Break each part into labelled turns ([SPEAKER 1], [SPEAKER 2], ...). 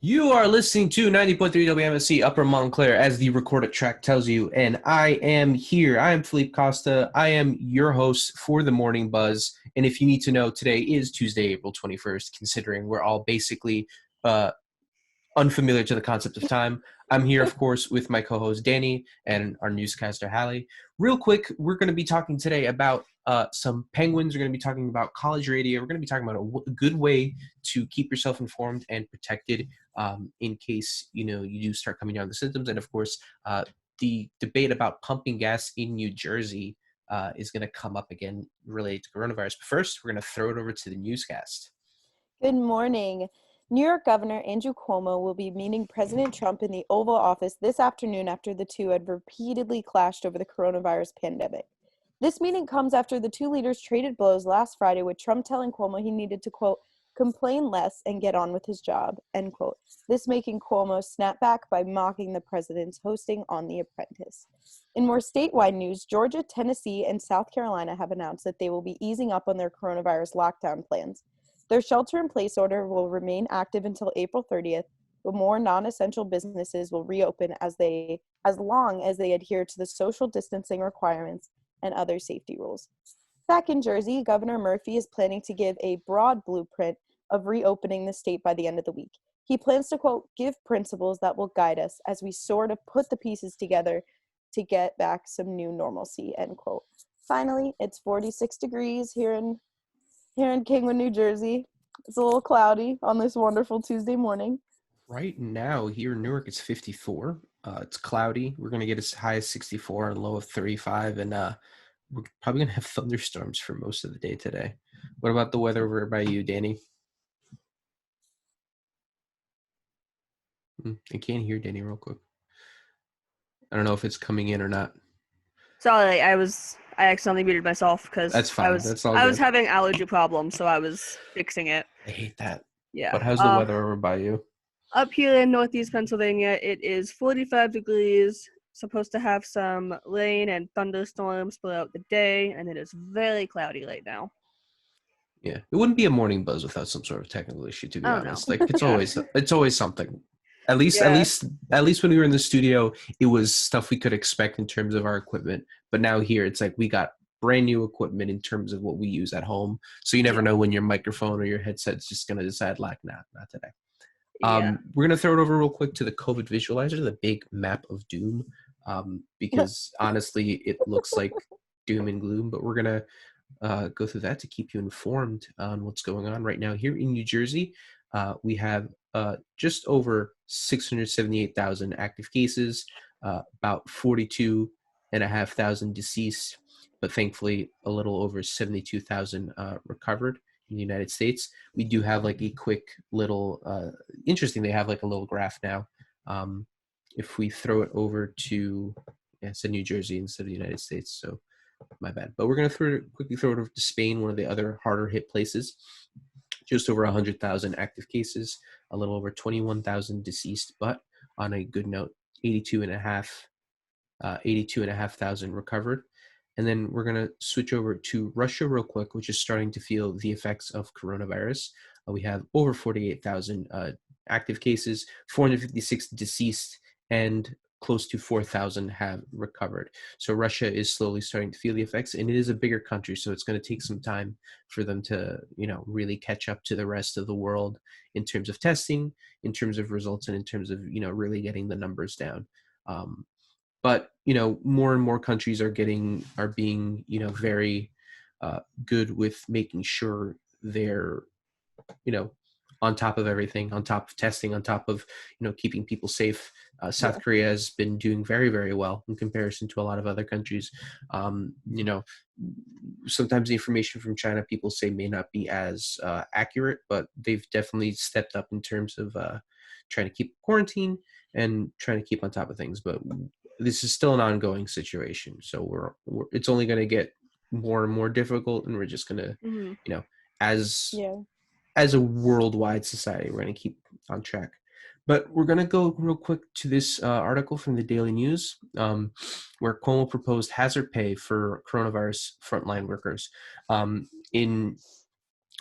[SPEAKER 1] You are listening to 90.3 WMSC Upper Montclair, as the recorded track tells you, and I am here. I am Felipe Costa. I am your host for the Morning Buzz, and if you need to know, today is Tuesday, April 21st, considering we're all basically uh, unfamiliar to the concept of time. I'm here, of course, with my co-host Danny and our newscaster Hallie. Real quick, we're going to be talking today about some Penguins. We're going to be talking about college radio. We're going to be talking about a good way to keep yourself informed and protected in case you do start coming down the symptoms. And of course, the debate about pumping gas in New Jersey is going to come up again related to coronavirus. But first, we're going to throw it over to the newscast.
[SPEAKER 2] Good morning. New York Governor Andrew Cuomo will be meeting President Trump in the Oval Office this afternoon after the two had repeatedly clashed over the coronavirus pandemic. This meeting comes after the two leaders traded blows last Friday, with Trump telling Cuomo he needed to, quote, complain less and get on with his job, end quote. This making Cuomo snap back by mocking the president's hosting on The Apprentice. In more statewide news, Georgia, Tennessee, and South Carolina have announced that they will be easing up on their coronavirus lockdown plans. Their shelter-in-place order will remain active until April 30th, but more non-essential businesses will reopen as long as they adhere to the social distancing requirements and other safety rules. Back in Jersey, Governor Murphy is planning to give a broad blueprint of reopening the state by the end of the week. He plans to, quote, give principles that will guide us as we sort of put the pieces together to get back some new normalcy, end quote. Finally, it's 46 degrees here in Kingwood, New Jersey. It's a little cloudy on this wonderful Tuesday morning.
[SPEAKER 1] Right now, here in Newark, it's 54. It's cloudy. We're going to get as high as 64 and low of 35, and we're probably going to have thunderstorms for most of the day today. What about the weather over by you, Danny? I can't hear Danny real quick. I don't know if it's coming in or not.
[SPEAKER 3] Sorry, I accidentally muted myself because
[SPEAKER 1] That's fine.
[SPEAKER 3] I was having allergy problems, so I was fixing it.
[SPEAKER 1] I hate that.
[SPEAKER 3] Yeah.
[SPEAKER 1] But how's the weather over by you?
[SPEAKER 3] Up here in Northeast Pennsylvania, it is 45 degrees, supposed to have some rain and thunderstorms throughout the day, and it is very cloudy right now.
[SPEAKER 1] Yeah, it wouldn't be a morning buzz without some sort of technical issue, to be honest.
[SPEAKER 3] No.
[SPEAKER 1] Like it's always something. At least when we were in the studio, it was stuff we could expect in terms of our equipment. But now here, it's like we got brand new equipment in terms of what we use at home. So you never know when your microphone or your headset's just going to decide, like, nah, not today. We're going to throw it over real quick to the COVID visualizer, the big map of doom, because honestly, it looks like doom and gloom. But we're going to go through that to keep you informed on what's going on right now. Here in New Jersey, we have just over 678,000 active cases, about 42,500 deceased, but thankfully a little over 72,000 recovered in the United States. We do have like a quick little, interesting, they have like a little graph now. If we throw it over to, it's New Jersey instead of the United States, so my bad. But we're going to quickly throw it over to Spain, one of the other harder hit places. Just over 100,000 active cases, a little over 21,000 deceased, but on a good note, 82,500 recovered. And then we're going to switch over to Russia real quick, which is starting to feel the effects of coronavirus. We have over 48,000 active cases, 456 deceased, and close to 4,000 have recovered. So Russia is slowly starting to feel the effects, and it is a bigger country, so it's going to take some time for them to, really catch up to the rest of the world in terms of testing, in terms of results, and in terms of, really getting the numbers down. But more and more countries are being, very good with making sure they're, on top of everything, on top of testing, on top of, keeping people safe. South Korea has been doing very, very well in comparison to a lot of other countries. Sometimes the information from China, people say, may not be as accurate, but they've definitely stepped up in terms of trying to keep quarantine and trying to keep on top of things. But this is still an ongoing situation. So it's only going to get more and more difficult, and we're just going to, as a worldwide society, we're going to keep on track. But we're going to go real quick to this article from the Daily News, where Cuomo proposed hazard pay for coronavirus frontline workers. On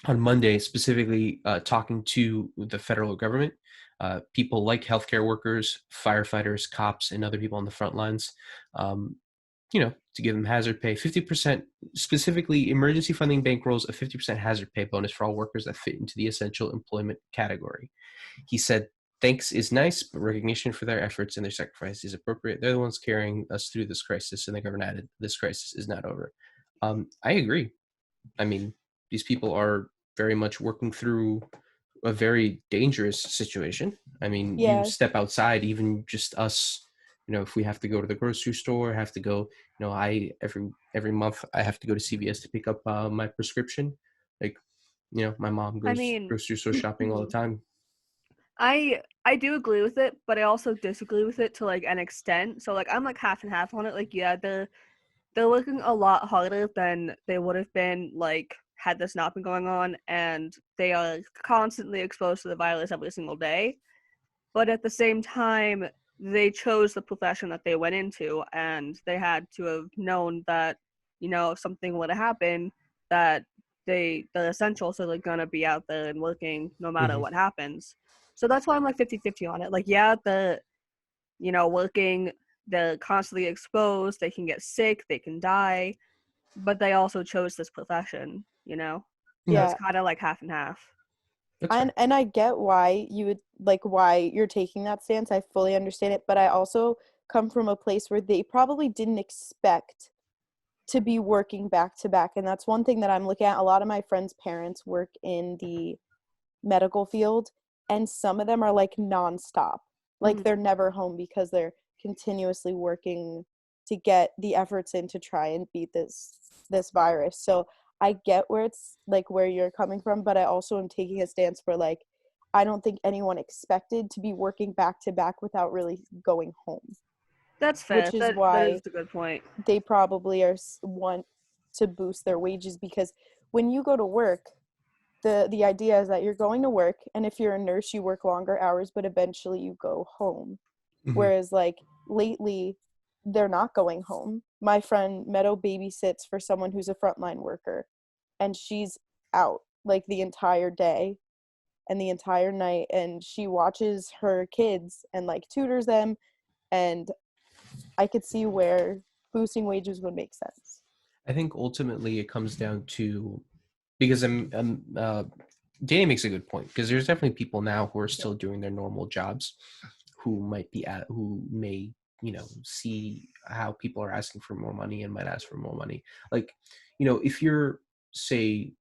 [SPEAKER 1] Monday, specifically talking to the federal government, people like healthcare workers, firefighters, cops, and other people on the front lines. Um, to give them hazard pay, 50%, specifically emergency funding bankrolls a 50% hazard pay bonus for all workers that fit into the essential employment category. He said, thanks is nice, but recognition for their efforts and their sacrifice is appropriate. They're the ones carrying us through this crisis, and the government added, this crisis is not over. I agree. I mean, these people are very much working through a very dangerous situation. I mean, you
[SPEAKER 2] Yes.
[SPEAKER 1] step outside, even just us, if we have to go to the grocery store, have to go, I every month I have to go to CVS to pick up my prescription. Like, my mom
[SPEAKER 3] I
[SPEAKER 1] goes
[SPEAKER 3] mean,
[SPEAKER 1] grocery store shopping all the time.
[SPEAKER 3] I do agree with it, but I also disagree with it to like an extent. So like I'm like half and half on it. Like yeah, they're working a lot harder than they would have been like had this not been going on, and they are constantly exposed to the virus every single day. But at the same time, they chose the profession that they went into, and they had to have known that, if something were to happen, that they're essential, so they're gonna be out there and working no matter
[SPEAKER 1] Mhm.
[SPEAKER 3] what happens. So that's why I'm like 50-50 on it. Like, yeah, working, they're constantly exposed, they can get sick, they can die, but they also chose this profession. So it's
[SPEAKER 2] Yeah.
[SPEAKER 3] kind of like half and half.
[SPEAKER 1] That's fair.
[SPEAKER 2] And I get why you would like why you're taking that stance. I fully understand it, but I also come from a place where they probably didn't expect to be working back to back. And that's one thing that I'm looking at. A lot of my friends' parents work in the medical field, and some of them are like nonstop. Like
[SPEAKER 3] Mhm.
[SPEAKER 2] they're never home because they're continuously working to get the efforts in to try and beat this virus. So I get where it's like where you're coming from, but I also am taking a stance for like I don't think anyone expected to be working back to back without really going home,
[SPEAKER 3] That's fair.
[SPEAKER 2] which is
[SPEAKER 3] That
[SPEAKER 2] why
[SPEAKER 3] is a good point.
[SPEAKER 2] they probably want to boost their wages, because when you go to work, the idea is that you're going to work, and if you're a nurse you work longer hours, but eventually you go home.
[SPEAKER 1] Mhm.
[SPEAKER 2] Whereas like lately they're not going home. My friend Meadow babysits for someone who's a frontline worker, and she's out like the entire day and the entire night, and she watches her kids and like tutors them, and I could see where boosting wages would make sense.
[SPEAKER 1] I think ultimately it comes down to, because Danny makes a good point, because there's definitely people now who are still doing their normal jobs, who may see how people are asking for more money and might ask for more money. Like, if you're, say,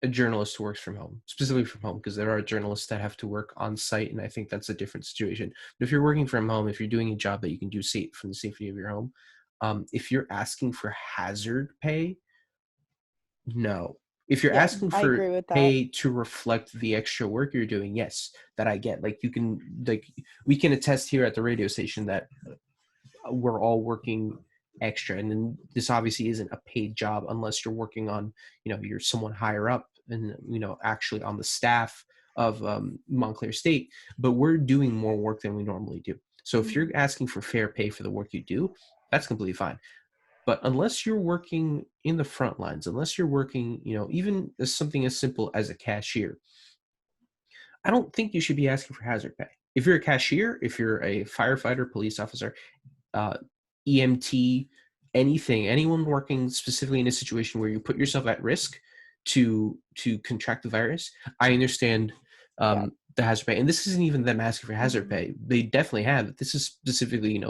[SPEAKER 1] a journalist who works from home, specifically from home, because there are journalists that have to work on site, and I think that's a different situation. But if you're working from home, if you're doing a job that you can do safe from the safety of your home, if you're asking for hazard pay, no. If you're
[SPEAKER 2] Yeah,
[SPEAKER 1] asking
[SPEAKER 2] I
[SPEAKER 1] for
[SPEAKER 2] agree with that.
[SPEAKER 1] pay to reflect the extra work you're doing, yes, that I get. Like, we can attest here at the radio station that we're all working extra, and then this obviously isn't a paid job unless you're working on, you're someone higher up and actually on the staff of Montclair State. But we're doing more work than we normally do. So if you're asking for fair pay for the work you do, that's completely fine. But unless you're working in the front lines, unless you're working, even as something as simple as a cashier, I don't think you should be asking for hazard pay. If you're a cashier, if you're a firefighter, police officer, uh, EMT, anyone working specifically in a situation where you put yourself at risk to contract the virus, I understand
[SPEAKER 2] Yeah.
[SPEAKER 1] the hazard pay. And this isn't even them asking for hazard pay. They definitely have. This is specifically,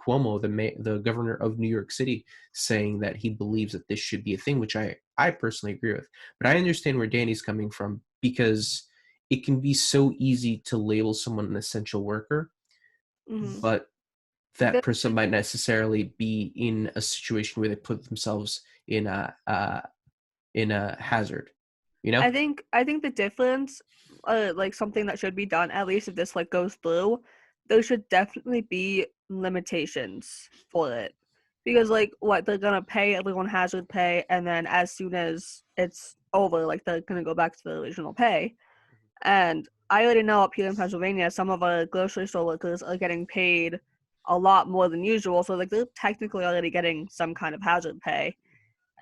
[SPEAKER 1] Cuomo, the governor of New York City, saying that he believes that this should be a thing, which I personally agree with. But I understand where Danny's coming from, because it can be so easy to label someone an essential worker,
[SPEAKER 3] Mm-hmm.
[SPEAKER 1] but that person might necessarily be in a situation where they put themselves in a hazard.
[SPEAKER 3] I think the difference, like something that should be done, at least if this like goes through, there should definitely be limitations for it. Because like what they're gonna pay everyone hazard pay, and then as soon as it's over, like they're gonna go back to the original pay. And I already know up here in Pennsylvania, some of our grocery store workers are getting paid a lot more than usual. So like they're technically already getting some kind of hazard pay,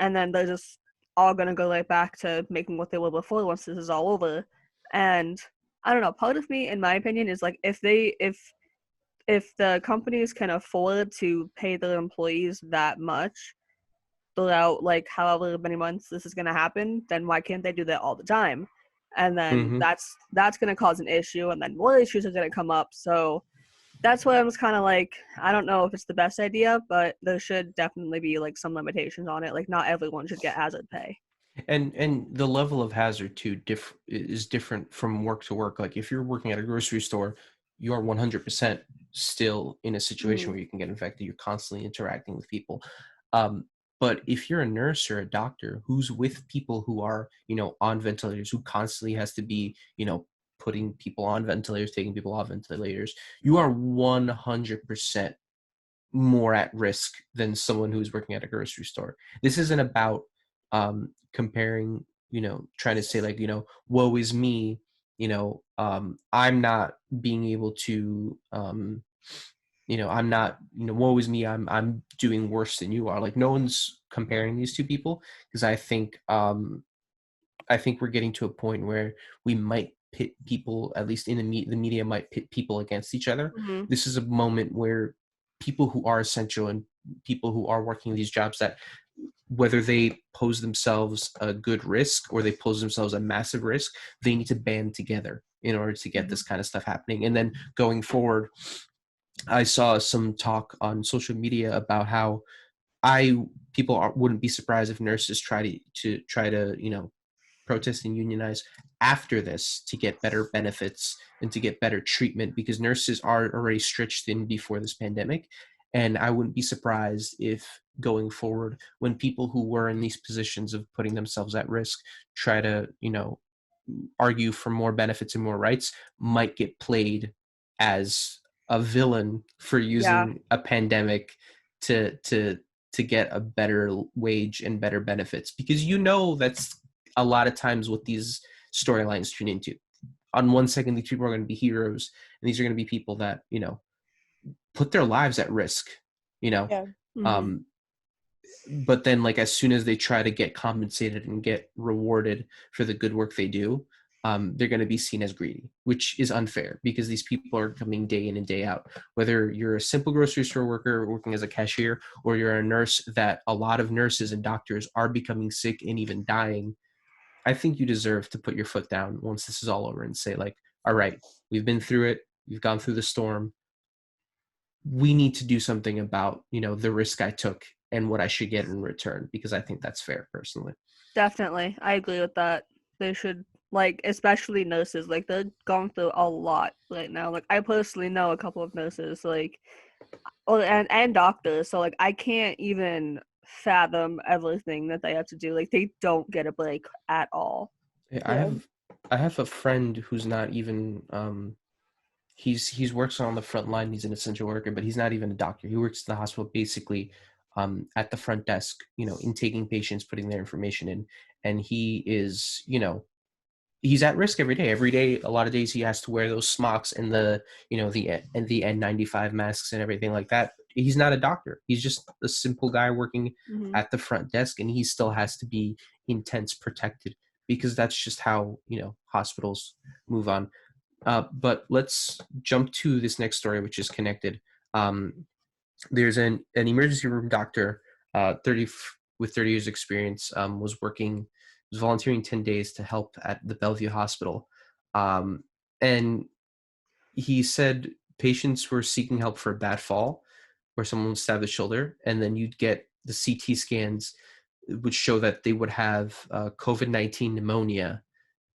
[SPEAKER 3] and then they're just all gonna go right back to making what they were before once this is all over. And I don't know. Part of me, in my opinion, is like if the companies can afford to pay their employees that much throughout like however many months this is going to happen, then why can't they do that all the time? And then
[SPEAKER 1] Hmm.
[SPEAKER 3] that's going to cause an issue, and then more issues are going to come up. So that's why I was kind of like, I don't know if it's the best idea, but there should definitely be like some limitations on it. Like not everyone should get hazard pay.
[SPEAKER 1] And the level of hazard too is different from work to work. Like if you're working at a grocery store, you are 100% still in a situation
[SPEAKER 3] Mhm.
[SPEAKER 1] where you can get infected. You're constantly interacting with people. Um, but if you're a nurse or a doctor who's with people who are, on ventilators, who constantly has to be, putting people on ventilators, taking people off ventilators, you are 100% more at risk than someone who's working at a grocery store. This isn't about comparing, trying to say like, woe is me, I'm not being able to, I'm not, woe is me, I'm doing worse than you are. Like no one's comparing these two people because I think we're getting to a point where we might pit people, at least in the media might pit people against each other.
[SPEAKER 3] Mhm.
[SPEAKER 1] This is a moment where people who are essential and people who are working these jobs, that whether they pose themselves a good risk or they pose themselves a massive risk, they need to band together in order to get
[SPEAKER 3] Mhm.
[SPEAKER 1] this kind of stuff happening. And then going forward, I saw some talk on social media about how wouldn't be surprised if nurses try to protest and unionize after this to get better benefits and to get better treatment, because nurses are already stretched thin before this pandemic. And I wouldn't be surprised if going forward, when people who were in these positions of putting themselves at risk try to, argue for more benefits and more rights, might get played as a villain for
[SPEAKER 3] Yeah.
[SPEAKER 1] using a pandemic to get a better wage and better benefits, because that's a lot of times what these storylines turn into. On one second, these people are going to be heroes, and these are going to be people that put their lives at risk, you know.
[SPEAKER 2] Yeah.
[SPEAKER 3] Mhm.
[SPEAKER 1] Um, but then, like as soon as they try to get compensated and get rewarded for the good work they do, they're going to be seen as greedy, which is unfair because these people are coming day in and day out. Whether you're a simple grocery store worker working as a cashier, or you're a nurse, that a lot of nurses and doctors are becoming sick and even dying, I think you deserve to put your foot down once this is all over and say, like, all right, we've been through it. We've gone through the storm. We need to do something about, the risk I took and what I should get in return, because I think that's fair personally.
[SPEAKER 3] Definitely. I agree with that. They should, like, especially nurses, like, they're going through a lot right now. Like, I personally know a couple of nurses, like, oh, and doctors. So, like, I can't even fathom everything that they have to do. Like, they don't get a break at all.
[SPEAKER 1] Yeah,
[SPEAKER 2] Yeah.
[SPEAKER 1] I have a friend who's not even he's works on the front line. He's an essential worker, but he's not even a doctor. He works in the hospital basically at the front desk, intaking patients, putting their information in, and he is, he's at risk every day. Every day, a lot of days he has to wear those smocks and the N95 masks and everything like that. He's not a doctor. He's just a simple guy working
[SPEAKER 3] Hmm.
[SPEAKER 1] at the front desk, and he still has to be intense protected, because that's just how hospitals move on. But let's jump to this next story, which is connected. Um, there's an emergency room doctor, 30 years experience, was volunteering 10 days to help at the Bellevue Hospital. And he said patients were seeking help for a bad fall where someone stabbed the shoulder, and then you'd get the CT scans would show that they would have COVID-19 pneumonia,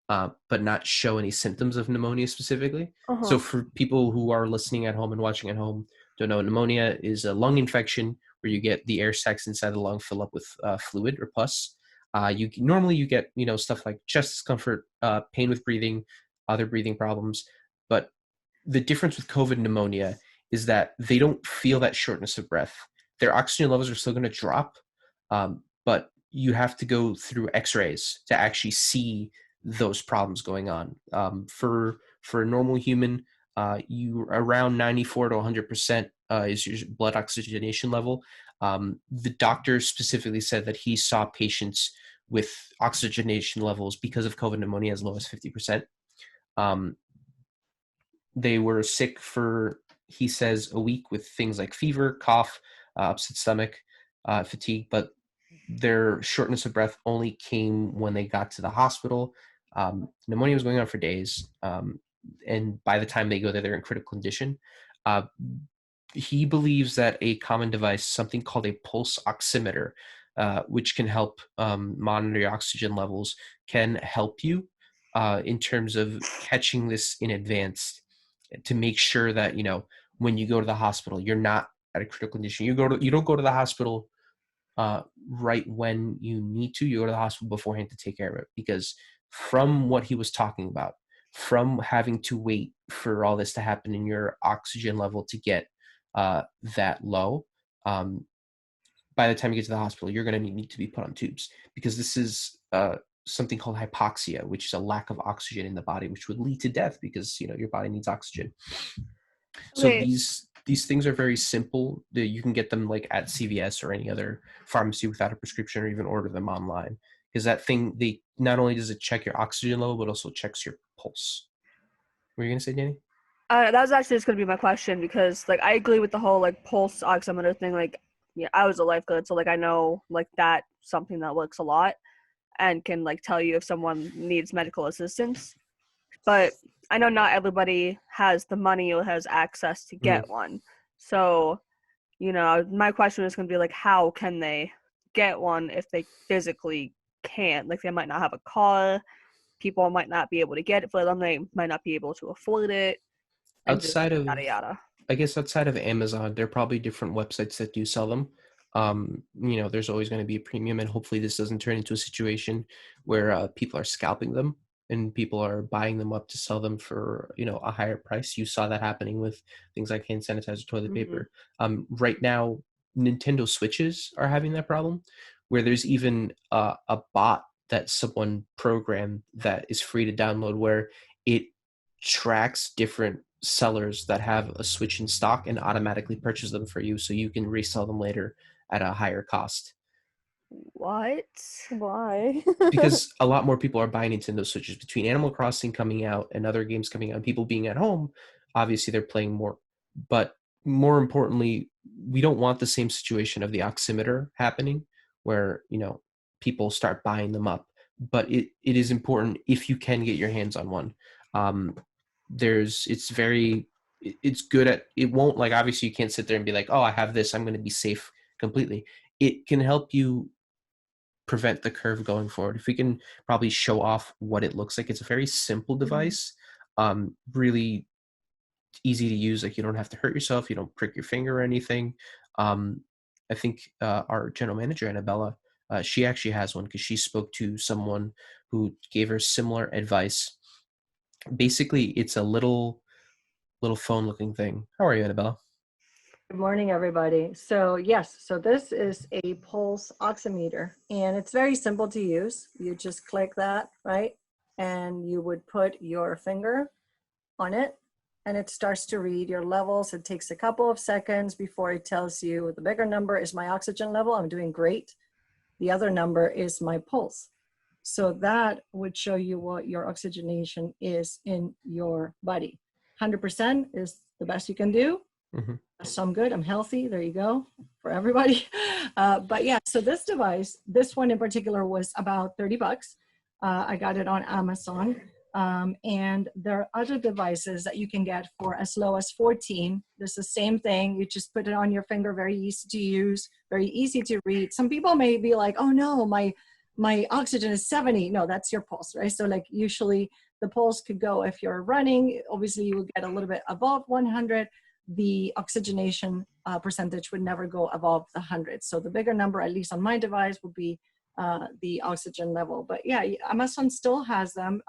[SPEAKER 1] but not show any symptoms of pneumonia specifically. So
[SPEAKER 3] Uh-huh.
[SPEAKER 1] for people who are listening at home and watching at home, don't know, pneumonia is a lung infection where you get the air sacs inside the lung fill up with fluid or pus. You get stuff like chest discomfort, pain with breathing, other breathing problems. But the difference with COVID pneumonia is that they don't feel that shortness of breath. Their oxygen levels are still going to drop, but you have to go through X-rays to actually see those problems going on. For a normal human, you around 94 to 100% is your blood oxygenation level. The doctor specifically said that he saw patients with oxygenation levels because of COVID pneumonia as low as 50%. Um, They were sick for, he says, a week with things like fever, cough, upset stomach, fatigue, but their shortness of breath only came when they got to the hospital. Pneumonia was going on for days, and by the time they go there, they're in critical condition. Uh, he believes that a common device, something called a pulse oximeter, which can help monitor your oxygen levels, can help you in terms of catching this in advance to make sure that, you know, when you go to the hospital, you're not at a critical condition. You don't go to the hospital right when you need to. You go to the hospital beforehand to take care of it, because from what he was talking about, from having to wait for all this to happen and your oxygen level to get that low, um, by the time you get to the hospital, you're going to need to be put on tubes, because this is something called hypoxia, which is a lack of oxygen in the body, which would lead to death, because, you know, your body needs oxygen. So
[SPEAKER 3] Okay.
[SPEAKER 1] these things are very simple. You can get them like at CVS or any other pharmacy without a prescription, or even order them online, because that thing, they not only does it check your oxygen level, but also checks your pulse. What were you gonna say, Danny?
[SPEAKER 3] That was actually just gonna be my question, because like I agree with the whole like pulse oximeter thing. Like, yeah, I was a lifeguard, so like I know like that's something that works a lot and can like tell you if someone needs medical assistance. But I know not everybody has the money or has access to get one. So, you know, my question is gonna be like, how can they get one if they physically can't? Like, they might not have a car. People might not be able to get it for them. They might not be able to afford it, and just
[SPEAKER 1] Outside of,
[SPEAKER 3] yada yada.
[SPEAKER 1] I guess outside of Amazon, there are probably different websites that do sell them. You know, there's always going to be a premium, and hopefully this doesn't turn into a situation where people are scalping them and people are buying them up to sell them for, you know, a higher price. You saw that happening with things like hand sanitizer, toilet paper. Right now, Nintendo Switches are having that problem, where there's even a bot that someone programmed that is free to download, where it tracks different sellers that have a Switch in stock and automatically purchase them for you, so you can resell them later at a higher cost.
[SPEAKER 3] What?
[SPEAKER 2] Why?
[SPEAKER 1] Because a lot more people are buying Nintendo Switches between Animal Crossing coming out and other games coming out, and people being at home. Obviously, they're playing more. But more importantly, we don't want the same situation of the oximeter happening, where, you know, people start buying them up. But it is important if you can get your hands on one. Um, it's good at, it won't, like, obviously you can't sit there and be like, oh, I have this, I'm going to be safe completely. It can help you prevent the curve going forward. If we can probably show off what it looks like, it's a very simple device, really easy to use. Like, you don't have to hurt yourself, you don't prick your finger or anything. um, I think our general manager, Annabella, she actually has one, because she spoke to someone who gave her similar advice. Basically, it's a little phone looking thing. How are you, Annabella?
[SPEAKER 4] Good morning, everybody. So yes, so this is a pulse oximeter, and it's very simple to use. You just click that, right? And you would put your finger on it, and it starts to read your levels. It takes a couple of seconds before it tells you the bigger number is my oxygen level. I'm doing great. The other number is my pulse. So that would show you what your oxygenation is in your body. 100% is the best you can do. So I'm good, I'm healthy, there you go, for everybody. But yeah, so this device, this one in particular was about 30 bucks. I got it on Amazon. And there are other devices that you can get for as low as 14. It's the same thing, you just put it on your finger, very easy to use, very easy to read. Some people may be like, oh no, my oxygen is 70. No, that's your pulse, right? So like usually the pulse could go, if you're running, obviously you will get a little bit above 100. The oxygenation percentage would never go above the 100. So the bigger number, at least on my device, would be the oxygen level. But yeah, Amazon still has them.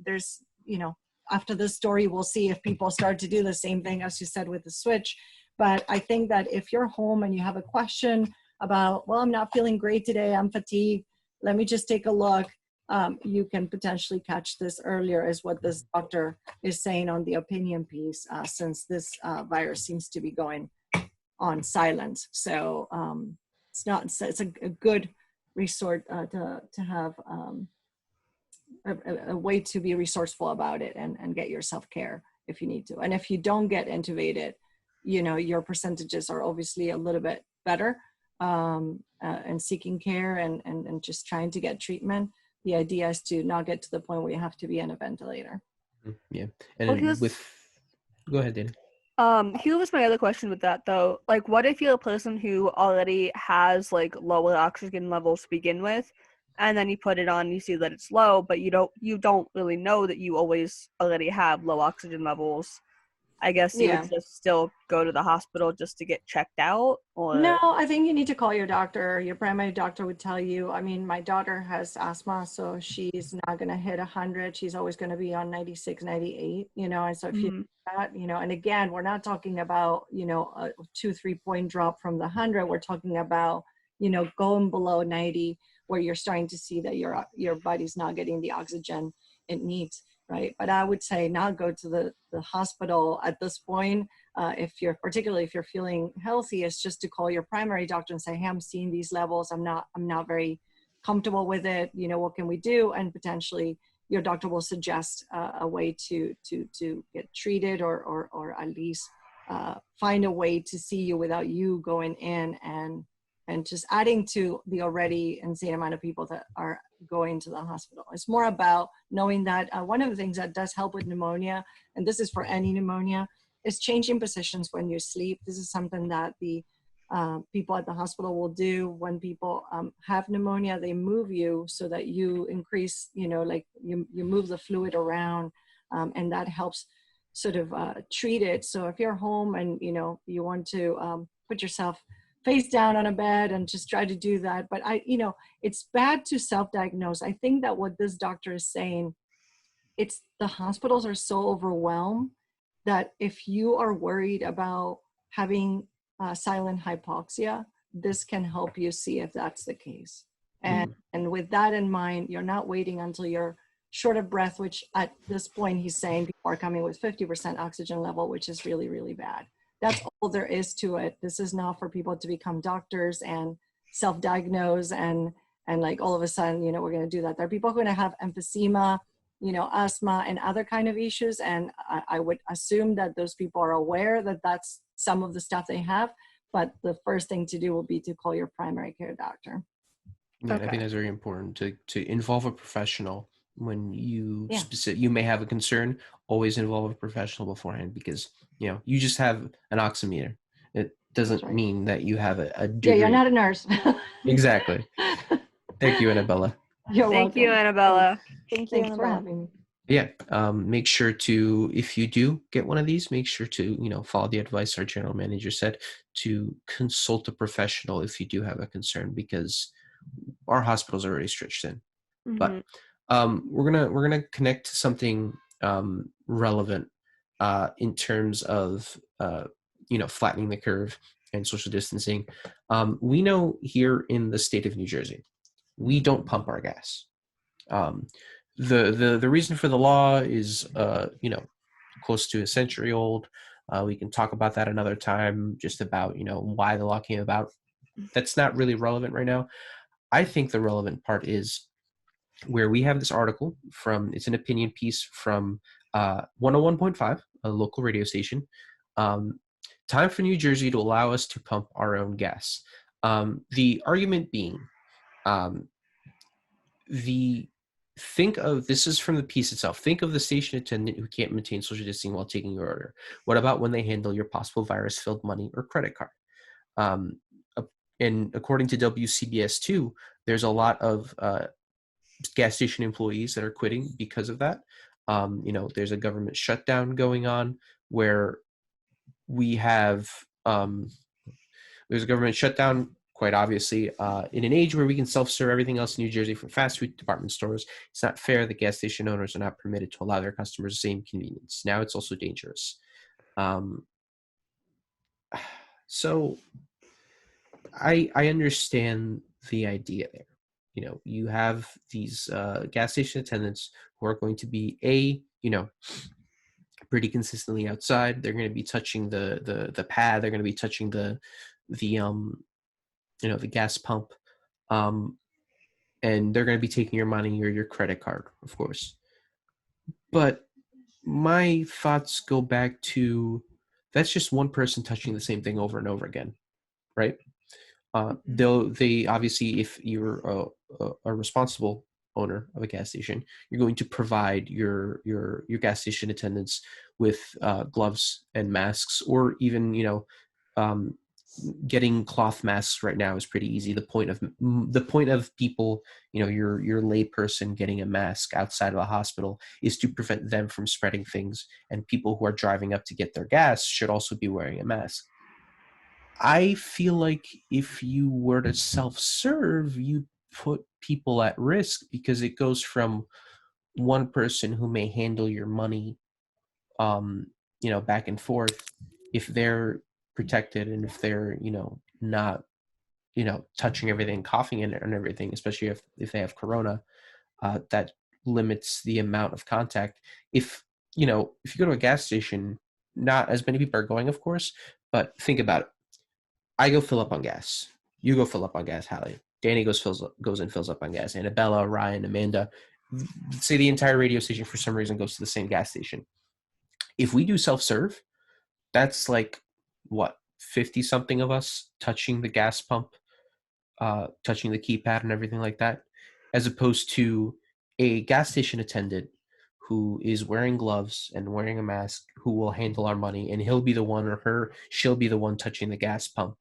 [SPEAKER 4] There's, you know, after this story, we'll see if people start to do the same thing, as you said, with the Switch. But I think that if you're home and you have a question about, well, I'm not feeling great today, I'm fatigued, let me just take a look. You can potentially catch this earlier, is what this doctor is saying on the opinion piece, since this virus seems to be going on silent. So it's a good resort to have a way to be resourceful about it and get your self-care if you need to. And if you don't get intubated, you know, your percentages are obviously a little bit better, and seeking care and just trying to get treatment. The idea is to not get to the point where you have to be on a ventilator.
[SPEAKER 1] Yeah.
[SPEAKER 3] Well,
[SPEAKER 1] And
[SPEAKER 3] here's
[SPEAKER 1] with, go ahead, Dana.
[SPEAKER 3] here was my other question with that though. Like, what if you're a person who already has like lower oxygen levels to begin with, and then you put it on, and you see that it's low, but you don't really know that you always already have low oxygen levels. I guess you
[SPEAKER 4] Yeah.
[SPEAKER 3] would just still go to the hospital just to get checked out, or
[SPEAKER 4] No, I think you need to call your doctor. Your primary doctor would tell you. I mean, my daughter has asthma, so she's not going to hit 100. She's always going to be on 96, 98, you know, and so if you
[SPEAKER 3] Mhm.
[SPEAKER 4] do that, you know, and again, we're not talking about, you know, a 2-3 point drop from the 100. We're talking about, you know, going below 90, where you're starting to see that your body's not getting the oxygen it needs, right? But I would say not go to the hospital at this point. Particularly if you're feeling healthy, is just to call your primary doctor and say, hey, I'm seeing these levels. I'm not very comfortable with it. You know, what can we do? And potentially your doctor will suggest a way to get treated, or at least find a way to see you without you going in and just adding to the already insane amount of people that are going to the hospital. It's more about knowing that one of the things that does help with pneumonia, and this is for any pneumonia, is changing positions when you sleep. This is something that the people at the hospital will do when people have pneumonia. They move you so that you increase, you know, like you move the fluid around, and that helps sort of treat it. So if you're home and, you know, you want to put yourself face down on a bed and just try to do that. But you know, it's bad to self-diagnose. I think that what this doctor is saying, it's the hospitals are so overwhelmed that if you are worried about having silent hypoxia, this can help you see if that's the case. And with that in mind, you're not waiting until you're short of breath, which at this point he's saying people are coming with 50% oxygen level, which is really, really bad. That's all there is to it. This is not for people to become doctors and self-diagnose and like all of a sudden, you know, we're going to do that. There are people who are going to have emphysema, you know, asthma and other kind of issues. And I would assume that those people are aware that that's some of the stuff they have. But the first thing to do will be to call your primary care doctor.
[SPEAKER 1] Yeah, and I think
[SPEAKER 3] Okay.
[SPEAKER 1] that's very important to involve a professional when you
[SPEAKER 4] Yeah.
[SPEAKER 1] you may have a concern. Always involve a professional beforehand, because you know you just have an oximeter. It doesn't
[SPEAKER 4] right.
[SPEAKER 1] mean that you have a
[SPEAKER 4] Yeah,
[SPEAKER 1] degree.
[SPEAKER 4] you're not a nurse.
[SPEAKER 1] Exactly. Thank you, Annabella.
[SPEAKER 4] You're
[SPEAKER 3] Thank you,
[SPEAKER 4] welcome.
[SPEAKER 3] Annabella.
[SPEAKER 2] Thank you,
[SPEAKER 4] Thanks for
[SPEAKER 2] Annabelle.
[SPEAKER 4] having me.
[SPEAKER 1] Yeah. Make sure to, if you do get one of these, make sure to, you know, follow the advice our general manager said, to consult a professional if you do have a concern, because our hospitals are already stretched in. But we're gonna connect to something relevant in terms of you know, flattening the curve and social distancing. We know here in the state of New Jersey, we don't pump our gas. The reason for the law is you know, close to a century old. We can talk about that another time, just about, you know, why the law came about. That's not really relevant right now. I think the relevant part is where we have this article from. It's an opinion piece from 101.5, a local radio station. Time for New Jersey to allow us to pump our own gas. The argument being, think of, this is from the piece itself. Think of the station attendant who can't maintain social distancing while taking your order. What about when they handle your possible virus-filled money or credit card? And according to WCBS2, there's a lot of gas station employees that are quitting because of that. You know, there's a government shutdown going on where we have there's a government shutdown, quite obviously, in an age where we can self-serve everything else in New Jersey from fast food department stores. It's not fair that gas station owners are not permitted to allow their customers the same convenience. Now it's also dangerous. So I understand the idea there. You know, you have these gas station attendants who are going to be you know, pretty consistently outside. They're going to be touching the pad. They're going to be touching the you know, the gas pump, and they're going to be taking your money or your credit card, of course. But my thoughts go back to that's just one person touching the same thing over and over again, right? Though they obviously, if you're a responsible owner of a gas station, you're going to provide your gas station attendants with gloves and masks, or even um, getting cloth masks right now is pretty easy. The point of people, your lay person getting a mask outside of a hospital is to prevent them from spreading things, and people who are driving up to get their gas should also be wearing a mask. I feel like if you were to self-serve, you put people at risk, because it goes from one person who may handle your money, um, back and forth. If they're protected, and if they're, not, touching everything, coughing in it and everything, especially if they have corona, that limits the amount of contact. If you go to a gas station, not as many people are going, of course, but think about it. I go fill up on gas. You go fill up on gas, Hallie. Danny goes and fills up on gas. Annabella, Ryan, Amanda, say the entire radio station for some reason goes to the same gas station. If we do self-serve, that's like what, 50 something of us touching the gas pump, touching the keypad and everything like that, as opposed to a gas station attendant who is wearing gloves and wearing a mask, who will handle our money, and he'll be the one, or she'll be the one touching the gas pump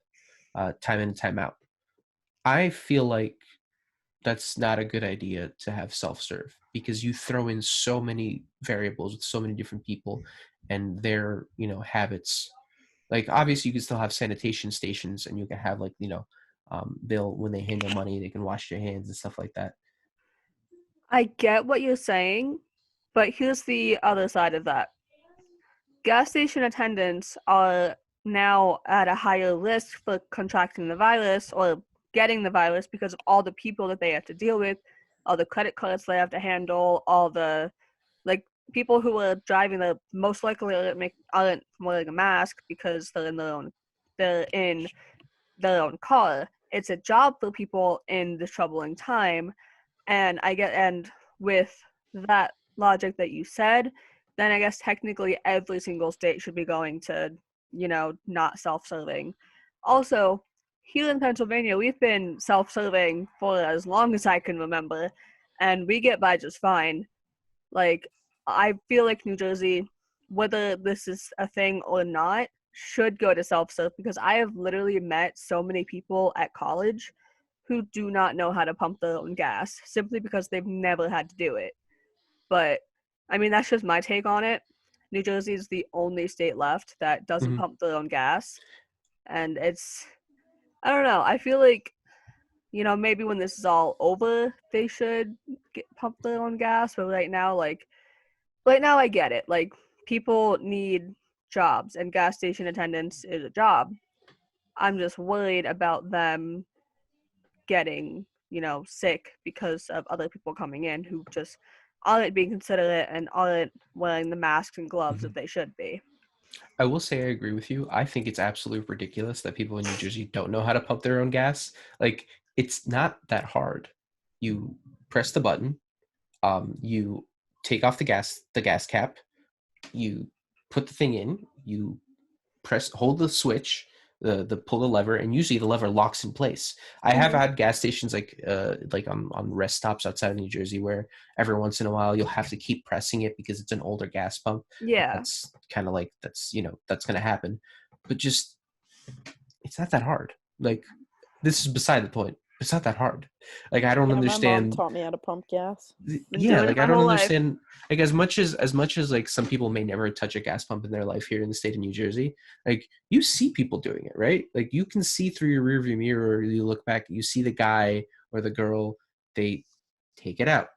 [SPEAKER 1] time in and time out. I feel like that's not a good idea to have self-serve, because you throw in so many variables with so many different people and their habits. Like, obviously you can still have sanitation stations, and you can have, like, they'll, when they handle money, they can wash their hands and stuff like that.
[SPEAKER 3] I get what you're saying, but here's the other side of that. Gas station attendants are now at a higher risk for contracting the virus or getting the virus because of all the people that they have to deal with, all the credit cards they have to handle, all the, like, people who are driving the most likely aren't wearing a mask because they're in their own car. It's a job for people in this troubling time. And with that logic that you said, then I guess technically every single state should be going to, not self-serving. Also, here in Pennsylvania, we've been self-serving for as long as I can remember, and we get by just fine. Like, I feel like New Jersey, whether this is a thing or not, should go to self-serve, because I have literally met so many people at college who do not know how to pump their own gas simply because they've never had to do it. But I mean, that's just my take on it. New Jersey is the only state left that doesn't
[SPEAKER 1] Mhm.
[SPEAKER 3] pump their own gas. And I don't know. I feel like, maybe when this is all over, they should pump their own gas. But right now I get it. Like, people need jobs, and gas station attendants is a job. I'm just worried about them getting, sick because of other people coming in who just aren't being considerate and aren't wearing the masks and gloves that they should be.
[SPEAKER 1] I will say I agree with you. I think it's absolutely ridiculous that people in New Jersey don't know how to pump their own gas. Like, it's not that hard. You press the button, you take off the gas cap, you put the thing in, you hold the switch, the pull the lever, and usually the lever locks in place. I have
[SPEAKER 3] Mhm.
[SPEAKER 1] had gas stations like on rest stops outside of New Jersey, where every once in a while you'll have to keep pressing it because it's an older gas pump.
[SPEAKER 3] Yeah.
[SPEAKER 1] That's kind of like, that's going to happen. But just, it's not that hard. Like, this is beside the point. It's not that hard. Like, I don't
[SPEAKER 2] Yeah, my mom
[SPEAKER 1] understand.
[SPEAKER 2] taught me how to pump gas.
[SPEAKER 3] Been
[SPEAKER 1] Yeah,
[SPEAKER 3] doing it
[SPEAKER 1] like,
[SPEAKER 3] my
[SPEAKER 1] I don't
[SPEAKER 3] whole life.
[SPEAKER 1] understand. Like, as much as like some people may never touch a gas pump in their life here in the state of New Jersey, like, you see people doing it, right? Like, you can see through your rearview mirror, or you look back, you see the guy or the girl, they take it out,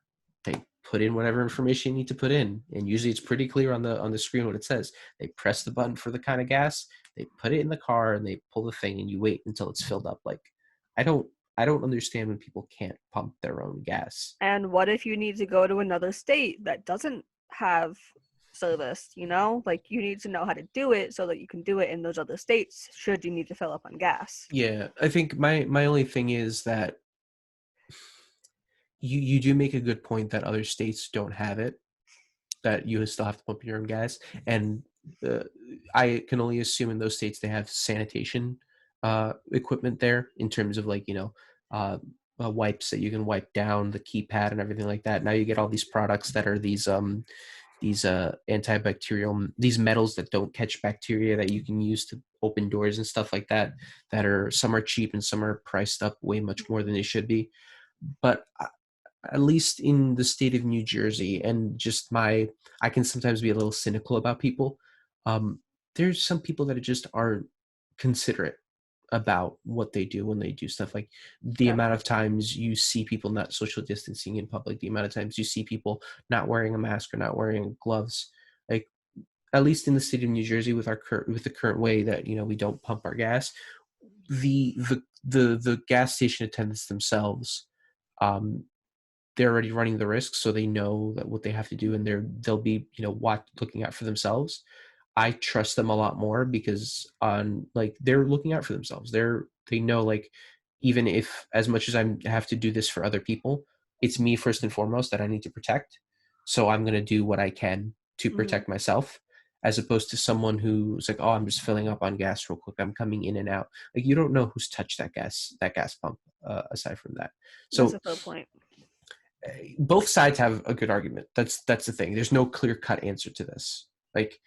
[SPEAKER 1] they put in whatever information you need to put in, and usually it's pretty clear on the screen what it says. They press the button for the kind of gas, they put it in the car, and they pull the thing, and you wait until it's filled up. Like, I don't I don't understand when people can't pump their own gas.
[SPEAKER 3] And what if you need to go to another state that doesn't have service, Like, you need to know how to do it so that you can do it in those other states should you need to fill up on gas.
[SPEAKER 1] Yeah, I think my only thing is that you do make a good point that other states don't have it. that you still have to pump your own gas, and I can only assume in those states they have sanitation equipment there in terms of like wipes that you can wipe down the keypad and everything like that. Now you get all these products that are these antibacterial, these metals that don't catch bacteria that you can use to open doors and stuff like that. That are, some are cheap and some are priced up way much more than they should be. But at least in the state of New Jersey, and just I can sometimes be a little cynical about people. There's some people that just aren't considerate about what they do when they do stuff. Like the amount of times you see people not social distancing in public, the amount of times you see people not wearing a mask or not wearing gloves. Like, at least in the state of New Jersey, with the current way that we don't pump our gas, the gas station attendants themselves, they're already running the risk, so they know that what they have to do, and they'll be looking out for themselves. I trust them a lot more because they're looking out for themselves. They know, like, even if, as much as I have to do this for other people, it's me first and foremost that I need to protect. So I'm going to do what I can to protect myself, as opposed to someone who's like, oh, I'm just filling up on gas real quick, I'm coming in and out. Like, you don't know who's touched that gas pump, aside from that. So
[SPEAKER 3] that's a fair point.
[SPEAKER 1] Both sides have a good argument. That's the thing. There's no clear-cut answer to this. Like,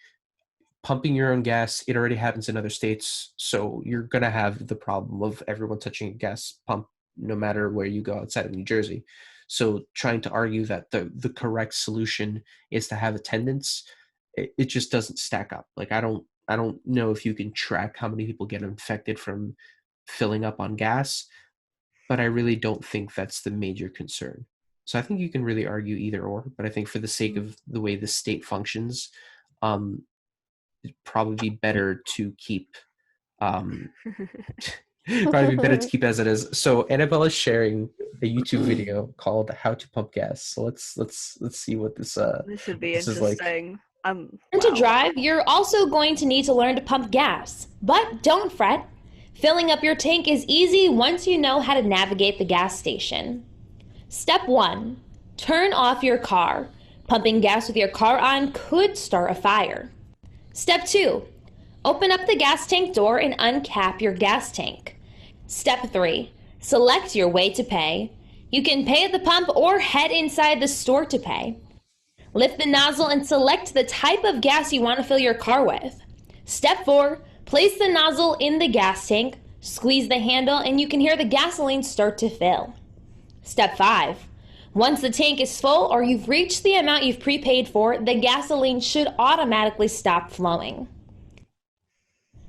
[SPEAKER 1] pumping your own gas, it already happens in other states, so you're going to have the problem of everyone touching a gas pump no matter where you go outside of New Jersey. So trying to argue that the correct solution is to have attendance, it just doesn't stack up. Like, I don't know if you can track how many people get infected from filling up on gas, but I really don't think that's the major concern. So I think you can really argue either or, but I think for the sake of the way the state functions, it'd probably be better to keep as it is. So Annabelle is sharing a YouTube video called "How to Pump Gas." So let's see what this
[SPEAKER 3] This should be
[SPEAKER 1] this is like.
[SPEAKER 3] interesting.
[SPEAKER 5] To drive, you're also going to need to learn to pump gas. But don't fret. Filling up your tank is easy once you know how to navigate the gas station. Step 1. Turn off your car. Pumping gas with your car on could start a fire. Step 2. Open up the gas tank door and uncap your gas tank. Step 3. Select your way to pay. You can pay at the pump or head inside the store to pay. Lift the nozzle and select the type of gas you want to fill your car with. Step 4. Place the nozzle in the gas tank, squeeze the handle, and you can hear the gasoline start to fill. Step 5. Once the tank is full or you've reached the amount you've prepaid for, the gasoline should automatically stop flowing.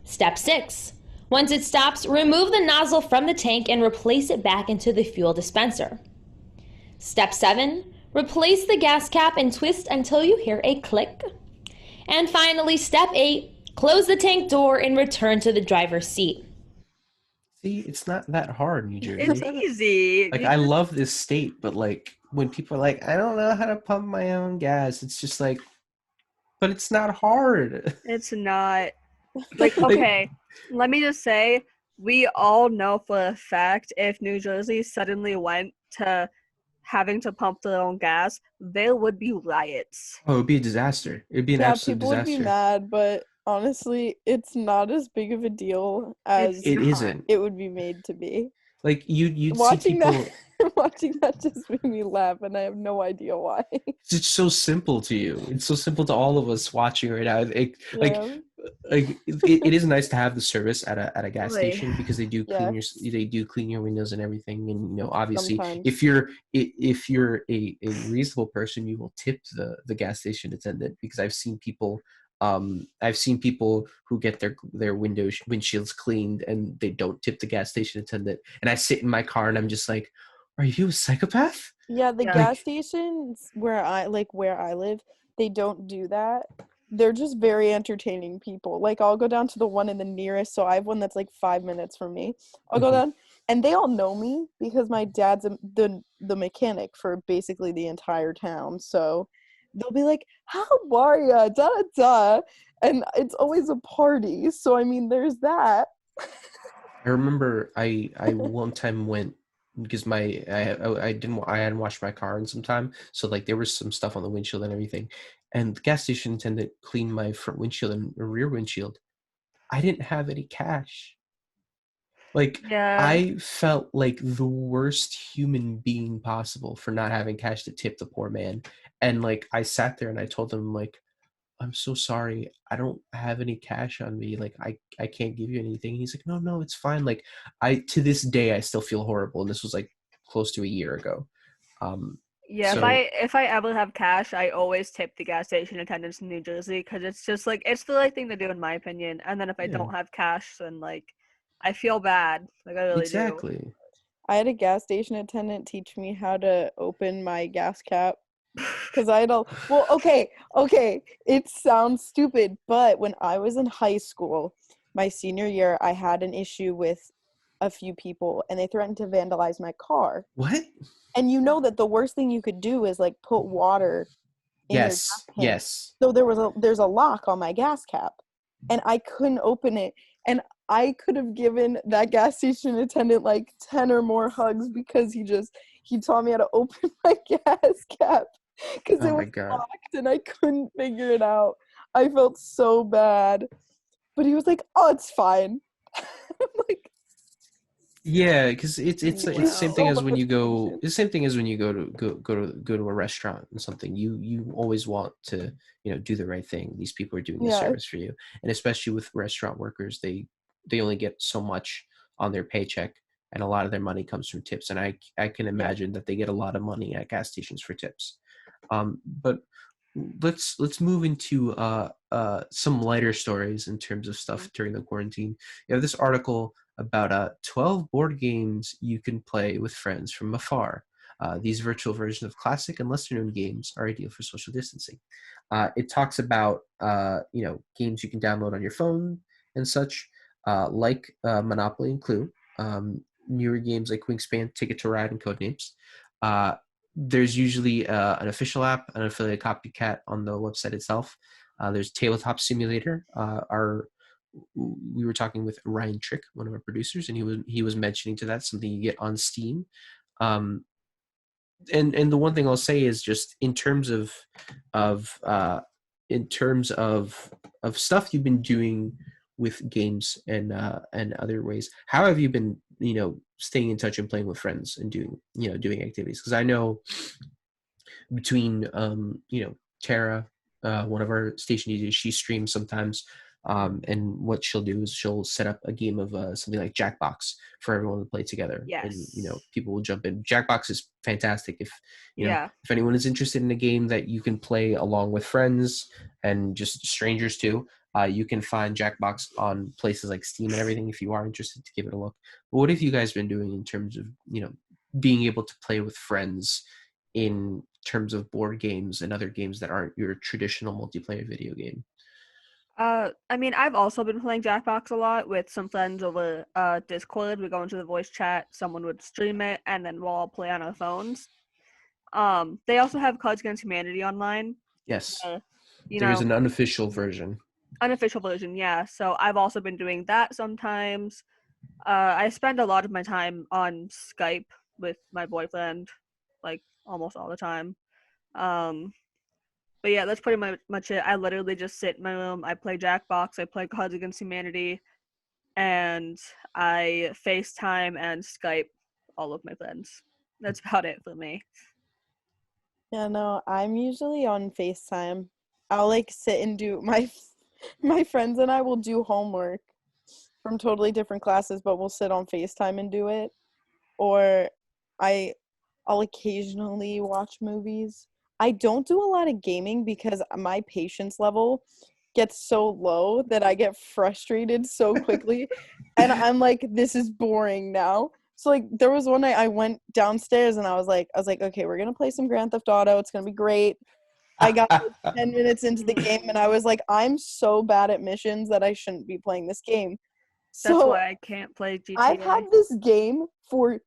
[SPEAKER 5] Step 6. Once it stops, remove the nozzle from the tank and replace it back into the fuel dispenser. Step 7. Replace the gas cap and twist until you hear a click. And finally, Step 8. Close the tank door and return to the driver's seat.
[SPEAKER 1] See, it's not that hard, New Jersey.
[SPEAKER 3] It's easy.
[SPEAKER 1] Like, I love this state, but like when people are like, I don't know how to pump my own gas, it's just like, but it's not hard.
[SPEAKER 3] It's not. Like, okay, let me just say, we all know for a fact if New Jersey suddenly went to having to pump their own gas, there would be riots.
[SPEAKER 1] Oh, it would be a disaster. It would be an absolute
[SPEAKER 2] people
[SPEAKER 1] disaster.
[SPEAKER 2] would be mad, but honestly, it's not as big of a deal as
[SPEAKER 1] It isn't.
[SPEAKER 2] it would be made to be.
[SPEAKER 1] Like, you'd see
[SPEAKER 2] Watching
[SPEAKER 1] people.
[SPEAKER 2] that, watching that just made me laugh, and I have no idea why.
[SPEAKER 1] It's so simple to you. It's so simple to all of us watching right now.
[SPEAKER 2] Yeah.
[SPEAKER 1] It is nice to have the service at a gas
[SPEAKER 3] Right.
[SPEAKER 1] station because they do clean your windows and everything. And obviously,
[SPEAKER 2] Sometimes.
[SPEAKER 1] if you're a reasonable person, you will tip the gas station attendant, because I've seen people who get their windshields cleaned and they don't tip the gas station attendant. And I sit in my car and I'm just like, are you a psychopath?
[SPEAKER 2] Yeah, the
[SPEAKER 3] Yeah.
[SPEAKER 2] gas stations where I live, they don't do that. They're just very entertaining people. Like, I'll go down to the one in the nearest, so I have one that's like 5 minutes from me. I'll go down, and they all know me because my dad's the mechanic for basically the entire town. So they'll be like, "How are ya?" Da da da, and it's always a party. So I mean, there's that.
[SPEAKER 1] I remember I one time went because I hadn't washed my car in some time, so like there was some stuff on the windshield and everything, and the gas station attendant cleaned my front windshield and rear windshield. I didn't have any cash. Like,
[SPEAKER 3] Yeah.
[SPEAKER 1] I felt like the worst human being possible for not having cash to tip the poor man. And like I sat there and I told him like, I'm so sorry. I don't have any cash on me. Like I can't give you anything. And he's like, no, it's fine. Like I to this day I still feel horrible. And this was like close to a year ago. Um
[SPEAKER 3] Yeah,
[SPEAKER 1] so
[SPEAKER 3] if I ever have cash, I always tip the gas station attendants in New Jersey because it's just like it's the right thing to do in my opinion. And then if I
[SPEAKER 1] yeah,
[SPEAKER 3] don't have cash, then like I feel bad, like I really do.
[SPEAKER 1] exactly.
[SPEAKER 2] I had a gas station attendant teach me how to open my gas cap because I don't. Well, okay, it sounds stupid, but when I was in high school, my senior year, I had an issue with a few people, and they threatened to vandalize my car.
[SPEAKER 1] What?
[SPEAKER 2] And you know that the worst thing you could do is like put water in your gas tank.
[SPEAKER 1] Yes.
[SPEAKER 2] So there's a lock on my gas cap, and I couldn't open it, and I could have given that gas station attendant like 10 or more hugs because he taught me how to open my gas cap because it
[SPEAKER 1] Oh my
[SPEAKER 2] was
[SPEAKER 1] God.
[SPEAKER 2] locked and I couldn't figure it out. I felt so bad, but he was like, "Oh, it's fine." I'm like,
[SPEAKER 1] Yeah, because it's the same thing
[SPEAKER 3] Wow.
[SPEAKER 1] as when you go.
[SPEAKER 2] Patient.
[SPEAKER 1] It's the same thing as when you go to a restaurant and something. You always want to do the right thing. These people are doing a
[SPEAKER 2] Yeah.
[SPEAKER 1] service for you, and especially with restaurant workers, they only get so much on their paycheck, and a lot of their money comes from tips. And I can imagine that they get a lot of money at gas stations for tips. But let's move into some lighter stories in terms of stuff during the quarantine. You have this article about 12 board games you can play with friends from afar. These virtual versions of classic and lesser known games are ideal for social distancing. It talks about games you can download on your phone and such, like Monopoly and Clue. Newer games like Wingspan, Ticket to Ride, and Codenames. There's usually an official app, an affiliate copycat on the website itself. There's Tabletop Simulator. We were talking with Ryan Trick, one of our producers, and he was mentioning to that something you get on Steam. And the one thing I'll say is just in terms of stuff you've been doing with games and other ways. How have you been staying in touch and playing with friends and doing activities? Because I know between Tara, one of our station DJs, she streams sometimes, and what she'll do is she'll set up a game of something like Jackbox for everyone to play together.
[SPEAKER 3] Yes.
[SPEAKER 1] And people will jump in. Jackbox is fantastic if
[SPEAKER 3] Yeah.
[SPEAKER 1] if anyone is interested in a game that you can play along with friends and just strangers too. You can find Jackbox on places like Steam and everything if you are interested to give it a look. But what have you guys been doing in terms of being able to play with friends in terms of board games and other games that aren't your traditional multiplayer video game?
[SPEAKER 3] I mean, I've also been playing Jackbox a lot with some friends over Discord. We go into the voice chat, someone would stream it, and then we'll all play on our phones. They also have Cards Against Humanity online.
[SPEAKER 1] Yes.
[SPEAKER 3] You
[SPEAKER 1] There is
[SPEAKER 3] know,
[SPEAKER 1] an unofficial version.
[SPEAKER 3] unofficial version, yeah. So I've also been doing that sometimes. I spend a lot of my time on Skype with my boyfriend, like almost all the time. But yeah, that's pretty much it. I literally just sit in my room. I play Jackbox. I play Cards Against Humanity, and I FaceTime and Skype all of my friends. That's about it for me.
[SPEAKER 2] Yeah, no, I'm usually on FaceTime. I'll like sit and do my friends and I will do homework from totally different classes, but we'll sit on FaceTime and do it. Or I'll occasionally watch movies. I don't do a lot of gaming because my patience level gets so low that I get frustrated so quickly. And I'm like, this is boring now. So like there was one night I went downstairs and I was like, okay, we're gonna play some Grand Theft Auto. It's gonna be great. I got like 10 minutes into the game and I was like, I'm so bad at missions that I shouldn't be playing this game.
[SPEAKER 3] That's
[SPEAKER 2] So
[SPEAKER 3] why I can't play GTA.
[SPEAKER 2] I've had this game for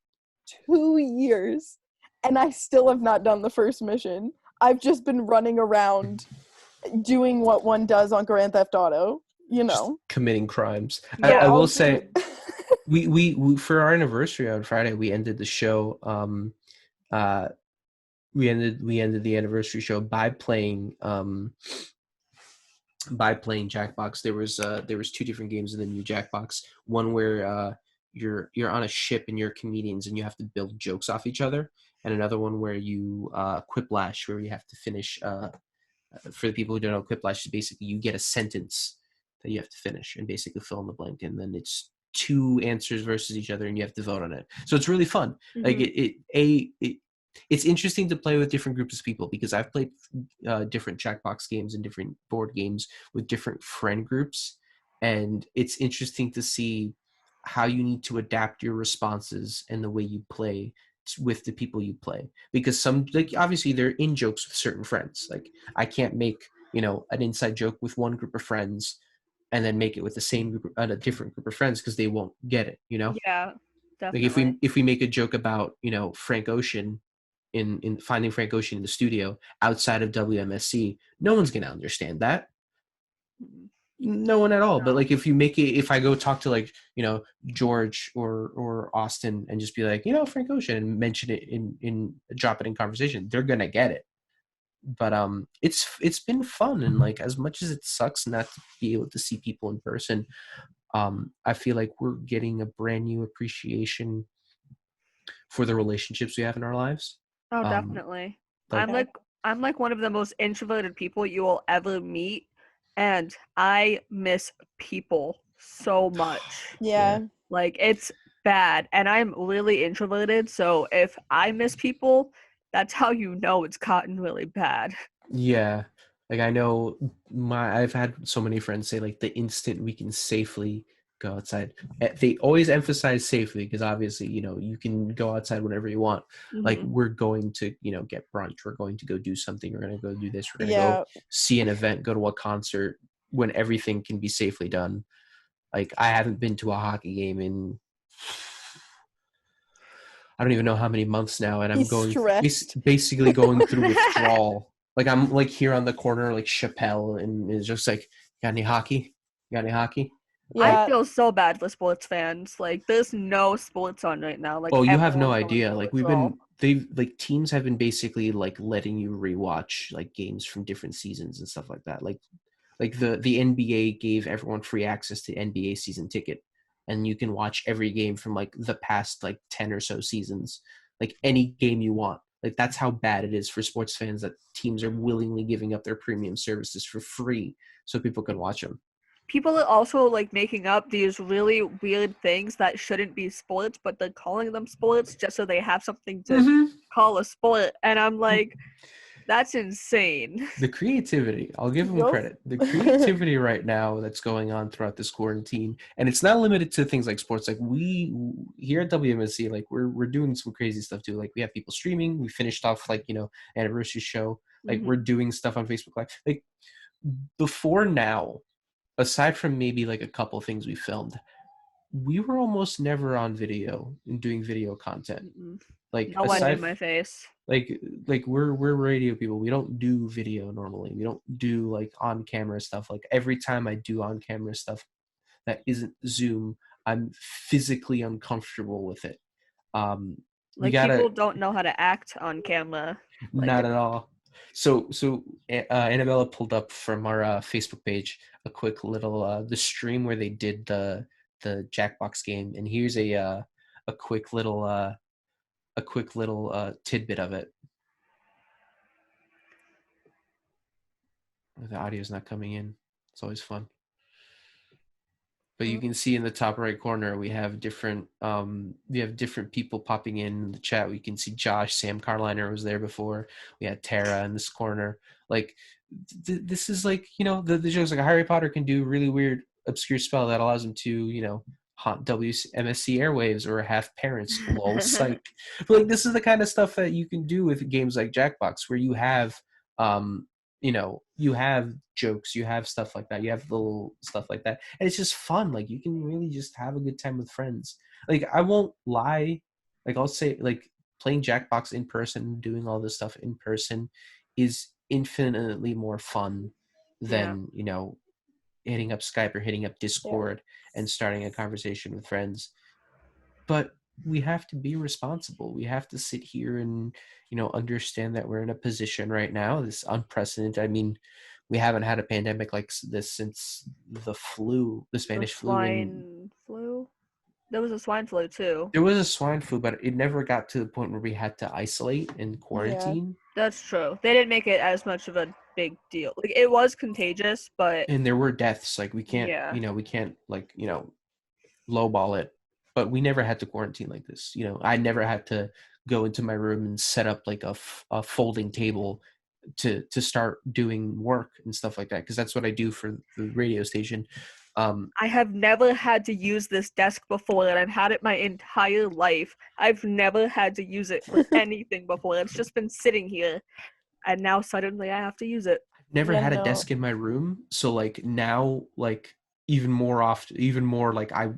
[SPEAKER 2] 2 years and I still have not done the first mission. I've just been running around doing what one does on Grand Theft Auto,
[SPEAKER 1] Just committing crimes.
[SPEAKER 2] Yeah,
[SPEAKER 1] I will
[SPEAKER 2] I'll
[SPEAKER 1] say, we for our anniversary on Friday, we ended the show. Uh, we ended the anniversary show by playing Jackbox. There was two different games in the new Jackbox. One where you're on a ship and you're comedians and you have to build jokes off each other, and another one where you quiplash, where you have to finish. For the people who don't know, quiplash is basically you get a sentence that you have to finish and basically fill in the blank, and then it's two answers versus each other, and you have to vote on it. So it's really fun. Like it's interesting to play with different groups of people, because I've played different Jackbox games and different board games with different friend groups, and it's interesting to see how you need to adapt your responses and the way you play with the people you play, because some, like, obviously they're in jokes with certain friends. Like, I can't make an inside joke with one group of friends and then make it with the same group, a different group of friends, because they won't get it.
[SPEAKER 3] Yeah,
[SPEAKER 1] Like,
[SPEAKER 3] definitely.
[SPEAKER 1] if we make a joke about Frank Ocean in finding Frank Ocean in the studio outside of WMSC, no one's gonna understand that.
[SPEAKER 3] Mhm.
[SPEAKER 1] No one at all. But
[SPEAKER 3] No.
[SPEAKER 1] like, if I go talk to, like, George or Austin and just be like, Frank Ocean, and mention it in drop it in conversation, they're gonna get it. But it's been fun, and like, as much as it sucks not to be able to see people in person, I feel like we're getting a brand new appreciation for the relationships we have in our lives.
[SPEAKER 3] Oh,
[SPEAKER 1] Um,
[SPEAKER 3] definitely.
[SPEAKER 1] like,
[SPEAKER 3] I'm like I'm like one of the most introverted people you will ever meet, and I miss people so much.
[SPEAKER 2] Yeah.
[SPEAKER 3] Like, it's bad, and I'm really introverted, so if I miss people, that's how you know it's gotten really bad.
[SPEAKER 1] yeah, like, I know I've had so many friends say, like, the instant we can safely go outside, they always emphasize safely, because obviously, you can go outside whenever you want. Like,
[SPEAKER 3] Mhm.
[SPEAKER 1] we're going to, get brunch, we're going to go do something, we're going to go do this, we're going to go
[SPEAKER 2] Yeah.
[SPEAKER 1] see an event, go to a concert, when everything can be safely done. Like, I haven't been to a hockey game in, I don't even know how many months now, and I'm
[SPEAKER 2] He's
[SPEAKER 1] going
[SPEAKER 2] stressed.
[SPEAKER 1] basically going through withdrawal. Like, I'm like here on the corner, like Chappelle, and it's just like, got any hockey? Got any hockey?
[SPEAKER 3] I
[SPEAKER 2] Yeah.
[SPEAKER 3] feel so bad for sports fans. Like, there's no sports on right now. Like,
[SPEAKER 1] Oh, you have no
[SPEAKER 3] everyone's going
[SPEAKER 1] idea.
[SPEAKER 3] through
[SPEAKER 1] Like,
[SPEAKER 3] withdrawal.
[SPEAKER 1] teams have been basically like letting you rewatch like games from different seasons and stuff like that. Like the NBA gave everyone free access to NBA season ticket, and you can watch every game from like the past like 10 or so seasons, like any game you want. Like, that's how bad it is for sports fans, that teams are willingly giving up their premium services for free so people can watch them.
[SPEAKER 3] People are also like making up these really weird things that shouldn't be sports, but they're calling them sports just so they have something to call a sport. And I'm like, that's insane.
[SPEAKER 1] The creativity, I'll give them
[SPEAKER 2] Yo.
[SPEAKER 1] credit. The creativity right now that's going on throughout this quarantine, and it's not limited to things like sports. Like, we here at WMSC, like, we're doing some crazy stuff too. Like, we have people streaming. We finished off, like, anniversary show. Like, we're
[SPEAKER 3] Mhm.
[SPEAKER 1] doing stuff on Facebook Live. Like, before now, aside from maybe like a couple things we filmed, we were almost never on video and doing video content.
[SPEAKER 3] Mm-mm.
[SPEAKER 1] Like,
[SPEAKER 3] No one in my face.
[SPEAKER 1] like we're radio people. We don't do video normally. We don't do like on camera stuff. Like, every time I do on camera stuff that isn't Zoom, I'm physically uncomfortable with it. We
[SPEAKER 3] Like,
[SPEAKER 1] gotta,
[SPEAKER 3] people don't know how to act on camera. Like,
[SPEAKER 1] not at all. So Annabella pulled up from our Facebook page a quick little the stream where they did the Jackbox game, and here's a quick little tidbit of it. The audio's not coming in. It's always fun. But you can see in the top right corner, we have different people popping in the chat. We can see Josh, Sam Carliner was there before. We had Tara in this corner. Like, this is like, the joke's like, Harry Potter can do really weird, obscure spell that allows him to, haunt WMSC airwaves or have parents. Lol, psych. But like, this is the kind of stuff that you can do with games like Jackbox, where you have you have jokes, you have stuff like that, you have little stuff like that, and it's just fun. Like, you can really just have a good time with friends. Like, I won't lie, like, I'll say, like, playing Jackbox in person, doing all this stuff in person is infinitely more fun
[SPEAKER 3] yeah.
[SPEAKER 1] than hitting up Skype or hitting up
[SPEAKER 2] Yeah.
[SPEAKER 1] Discord and starting a conversation with friends. but we have to be responsible. We have to sit here and, understand that we're in a position right now, this unprecedented. I mean, we haven't had a pandemic like this since the
[SPEAKER 3] The
[SPEAKER 1] Spanish flu, and
[SPEAKER 3] swine flu. There was a swine flu too.
[SPEAKER 1] there was a swine flu, but it never got to the point where we had to isolate and quarantine.
[SPEAKER 3] That's true. They didn't make it as much of a big deal. Like, it was contagious, but
[SPEAKER 1] And there were deaths. Like, we can't,
[SPEAKER 3] Yeah.
[SPEAKER 1] we can't, like, lowball it. But we never had to quarantine like this. I never had to go into my room and set up like a folding table to start doing work and stuff like that, because that's what I do for the radio station.
[SPEAKER 3] I have never had to use this desk before, and I've had it my entire life. I've never had to use it for anything before. It's just been sitting here, and now suddenly I have to use it.
[SPEAKER 1] Never
[SPEAKER 2] Yeah,
[SPEAKER 1] had a
[SPEAKER 2] no.
[SPEAKER 1] desk in my room, so like now, like even more like I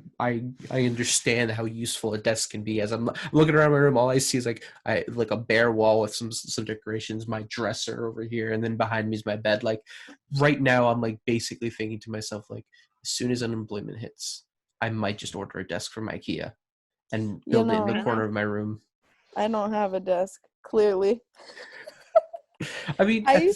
[SPEAKER 1] understand how useful a desk can be. As I'm looking around my room, all I see is like a bare wall with some decorations, my dresser over here, and then behind me is my bed. Like right now, I'm like basically thinking to myself, like, as soon as unemployment hits, I might just order a desk from IKEA and build it in the
[SPEAKER 2] know.
[SPEAKER 1] corner of my room.
[SPEAKER 2] I don't have a desk, clearly.
[SPEAKER 1] I mean,
[SPEAKER 2] I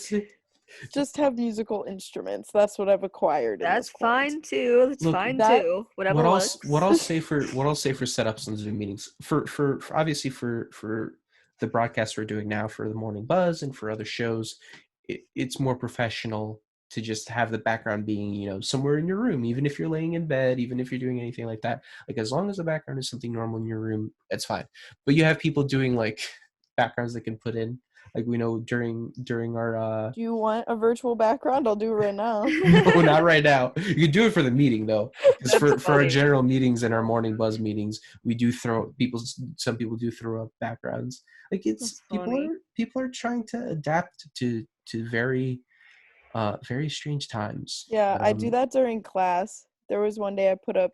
[SPEAKER 2] just have musical instruments. That's what I've acquired. in
[SPEAKER 3] That's
[SPEAKER 2] this quarantine.
[SPEAKER 3] fine too. That's
[SPEAKER 1] Look,
[SPEAKER 3] fine
[SPEAKER 2] that-
[SPEAKER 3] too. Whatever works.
[SPEAKER 1] what I'll say for setups on Zoom meetings for obviously for the broadcast we're doing now for the Morning Buzz and for other shows, it's more professional to just have the background being somewhere in your room, even if you're laying in bed, even if you're doing anything like that. Like, as long as the background is something normal in your room, that's fine. But you have people doing like backgrounds they can put in, like we know during our
[SPEAKER 2] Do you want a virtual background? I'll do it right now.
[SPEAKER 1] no, not right now. You can do it for the meeting though, because
[SPEAKER 3] That's
[SPEAKER 1] for our
[SPEAKER 3] funny.
[SPEAKER 1] general meetings and our morning buzz meetings, we do some people do throw up backgrounds. Like, it's
[SPEAKER 3] That's funny.
[SPEAKER 1] people are trying to adapt to very very strange times.
[SPEAKER 2] Yeah, I do that during class. There was one day I put up,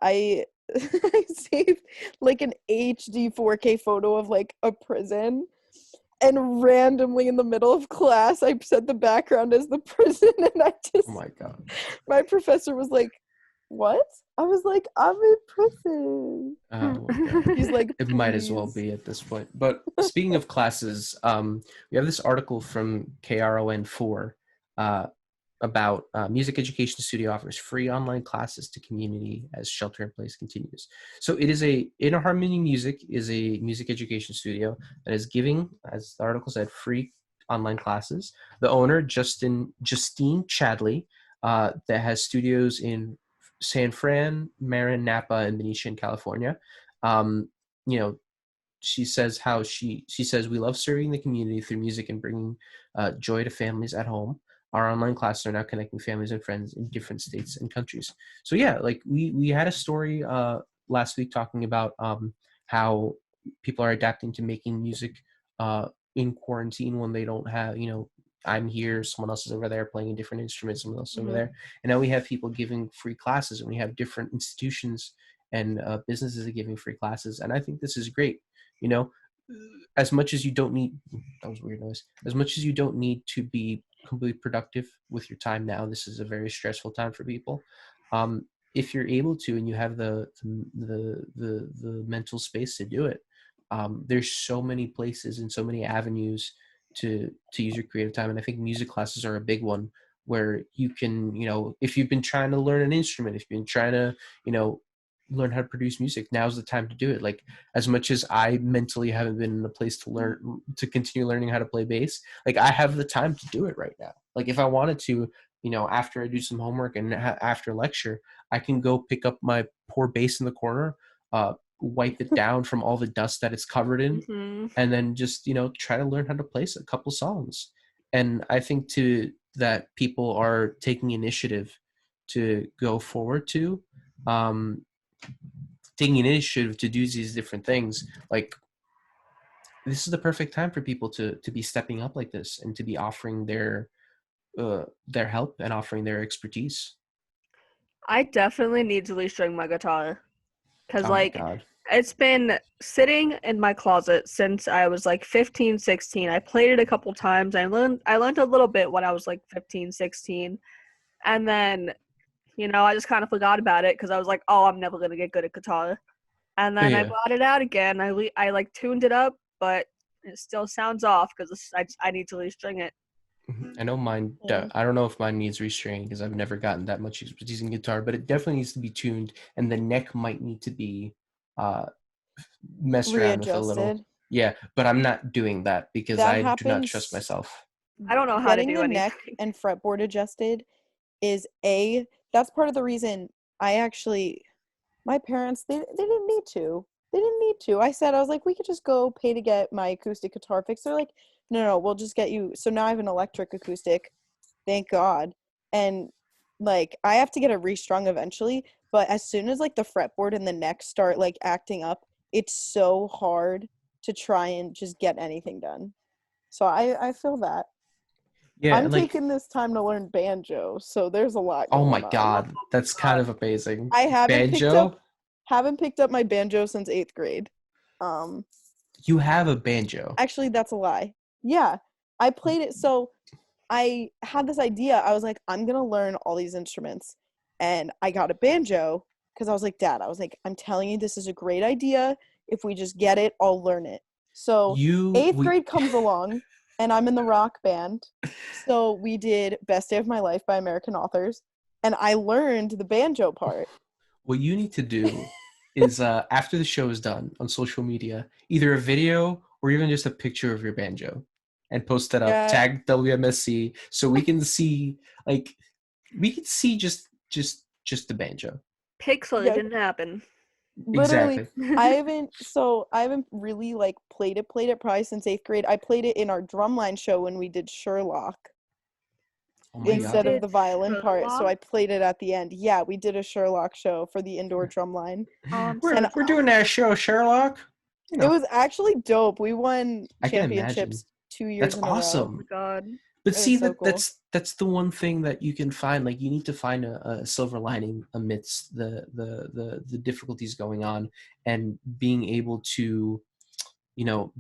[SPEAKER 2] I I saved like an HD 4K photo of like a prison, and randomly in the middle of class I set the background as the prison, and
[SPEAKER 1] Oh my god.
[SPEAKER 2] my professor was like, "What?" I was like, "I'm in prison."
[SPEAKER 1] Oh my god.
[SPEAKER 2] He's like,
[SPEAKER 1] It might as well
[SPEAKER 2] "Please."
[SPEAKER 1] be at this point. But speaking of classes, we have this article from KRON4 about Music Education Studio offers free online classes to community as shelter in place continues. So it is Inner Harmony Music is a music education studio that is giving, as the article said, free online classes. The owner, Justine Chadley, that has studios in San Fran, Marin, Napa, and Benicia in California. She says she says, "We love serving the community through music and bringing joy to families at home. Our online classes are now connecting families and friends in different states and countries." So yeah, like we had a story last week talking about how people are adapting to making music in quarantine when they don't have, I'm here, someone else is over there playing a different instrument, someone else is over
[SPEAKER 2] Mhm.
[SPEAKER 1] there. And now we have people giving free classes, and we have different institutions and businesses are giving free classes. And I think this is great. As much as you don't need, that was a weird noise, as much as you don't need to be completely productive with your time now, this is a very stressful time for people. If you're able to, and you have the mental space to do it, there's so many places and so many avenues to use your creative time. And I think music classes are a big one, where you can, if you've been trying to learn an instrument, if you've been trying to, learn how to produce music, now's the time to do it. Like, as much as I mentally haven't been in a place to continue learning how to play bass, like, I have the time to do it right now. Like, if I wanted to, after I do some homework and after lecture, I can go pick up my poor bass in the corner, wipe it down from all the dust that it's covered in,
[SPEAKER 3] Mhm.
[SPEAKER 1] and then just, try to learn how to play a couple songs. And I think that people are taking initiative to go forward to, taking initiative to do these different things. Like, this is the perfect time for people to be stepping up like this and to be offering their help and offering their expertise.
[SPEAKER 3] I definitely need to restring my guitar, because
[SPEAKER 1] Oh my
[SPEAKER 3] like
[SPEAKER 1] god.
[SPEAKER 3] it's been sitting in my closet since I was like 15, 16. I played it a couple times. I learned a little bit when I was like 15, 16. And then, I just kind of forgot about it because I was like, oh, I'm never going to get good at guitar. And
[SPEAKER 1] Oh,
[SPEAKER 3] then I
[SPEAKER 1] yeah.
[SPEAKER 3] brought it out again. I like tuned it up, but it still sounds off because I need to restring it.
[SPEAKER 1] I know mine.
[SPEAKER 2] Yeah.
[SPEAKER 1] I don't know if mine needs restraining because I've never gotten that much expertise in guitar, but it definitely needs to be tuned, and the neck might need to be uh, messed around with a little.
[SPEAKER 2] Readjusted.
[SPEAKER 1] Yeah, but I'm not doing that because
[SPEAKER 2] That
[SPEAKER 1] I do not trust
[SPEAKER 2] happens.
[SPEAKER 1] myself.
[SPEAKER 3] I don't know how to
[SPEAKER 2] Getting
[SPEAKER 3] do
[SPEAKER 2] the
[SPEAKER 3] anything.
[SPEAKER 2] neck and fretboard adjusted is that's part of the reason I actually my parents they didn't need to. They didn't need to. I was like, we could just go pay to get my acoustic guitar fixed. They're like, no, we'll just get you. So now I have an electric acoustic, thank God. And like I have to get it restrung eventually, but as soon as like the fretboard and the neck start like acting up, it's so hard to try and just get anything done. So I feel that.
[SPEAKER 1] Yeah,
[SPEAKER 2] I'm
[SPEAKER 1] and like,
[SPEAKER 2] taking this time to learn banjo, so there's a lot
[SPEAKER 1] oh my
[SPEAKER 2] going on.
[SPEAKER 1] God, that's kind of amazing.
[SPEAKER 2] I
[SPEAKER 1] Banjo?
[SPEAKER 2] haven't picked up my banjo since 8th grade. Um
[SPEAKER 1] You have a banjo.
[SPEAKER 2] actually that's a lie. Yeah. I played it so I had this idea. I was like, I'm going to learn all these instruments. And I got a banjo because I was like, Dad, I was like, I'm telling you this is a great idea. If we just get it, I'll learn it. So eighth grade comes along and I'm in the rock band. So we did Best Day of My Life by American Authors. And I learned the banjo part.
[SPEAKER 1] What you need to do is after the show is done on social media, either a video or even just a picture of your banjo and post that up,
[SPEAKER 2] Yeah.
[SPEAKER 1] tag WMSC so we can see just the banjo.
[SPEAKER 3] Pixel,
[SPEAKER 2] Yeah.
[SPEAKER 3] it didn't happen.
[SPEAKER 2] Literally,
[SPEAKER 1] Exactly.
[SPEAKER 2] I haven't really like played it probably since 8th grade. I played it in our drumline show when we did Sherlock
[SPEAKER 1] Oh my
[SPEAKER 2] instead
[SPEAKER 1] God.
[SPEAKER 2] of the violin part. So I
[SPEAKER 3] Sherlock?
[SPEAKER 2] played it at the end. Yeah, we did a Sherlock show for the indoor drumline.
[SPEAKER 1] We're doing that show, Sherlock. You know,
[SPEAKER 2] It was actually dope. We won
[SPEAKER 1] I can
[SPEAKER 2] championships 2 years
[SPEAKER 1] that's
[SPEAKER 2] in a row.
[SPEAKER 3] Oh
[SPEAKER 1] awesome.
[SPEAKER 3] my God.
[SPEAKER 1] But
[SPEAKER 2] It was
[SPEAKER 1] see,
[SPEAKER 2] so cool.
[SPEAKER 1] that's the one thing that you can find. Like, you need to find a silver lining amidst the difficulties going on, and being able to,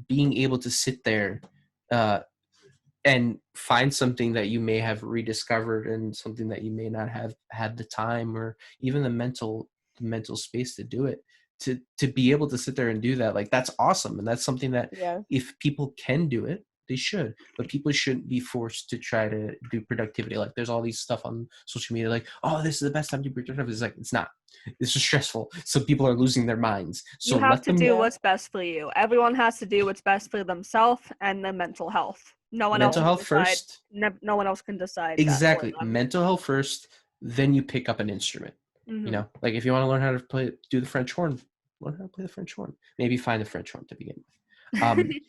[SPEAKER 1] being able to sit there and find something that you may have rediscovered and something that you may not have had the time or even the mental space to do it. To be able to sit there and do that, like, that's awesome, and that's something that
[SPEAKER 2] Yeah.
[SPEAKER 1] if people can do it, they should, but people shouldn't be forced to try to do productivity. Like, there's all these stuff on social media like, oh, this is the best time to be productive. It's like, it's not. It's just stressful, so people are losing their minds. So
[SPEAKER 3] You have
[SPEAKER 1] let
[SPEAKER 3] to
[SPEAKER 1] them
[SPEAKER 3] do
[SPEAKER 2] Yeah.
[SPEAKER 3] what's best for you. Everyone has to do what's best for themselves and their mental health. No one else
[SPEAKER 1] mental
[SPEAKER 3] can
[SPEAKER 1] health
[SPEAKER 3] decide.
[SPEAKER 1] first.
[SPEAKER 3] No one else can decide. that for
[SPEAKER 1] Exactly.
[SPEAKER 3] them.
[SPEAKER 1] Mental health first, then you pick up an instrument.
[SPEAKER 3] Mhm.
[SPEAKER 1] Like, if you want to learn how to do the French horn, learn how to play the French horn. Maybe find the French horn to begin with.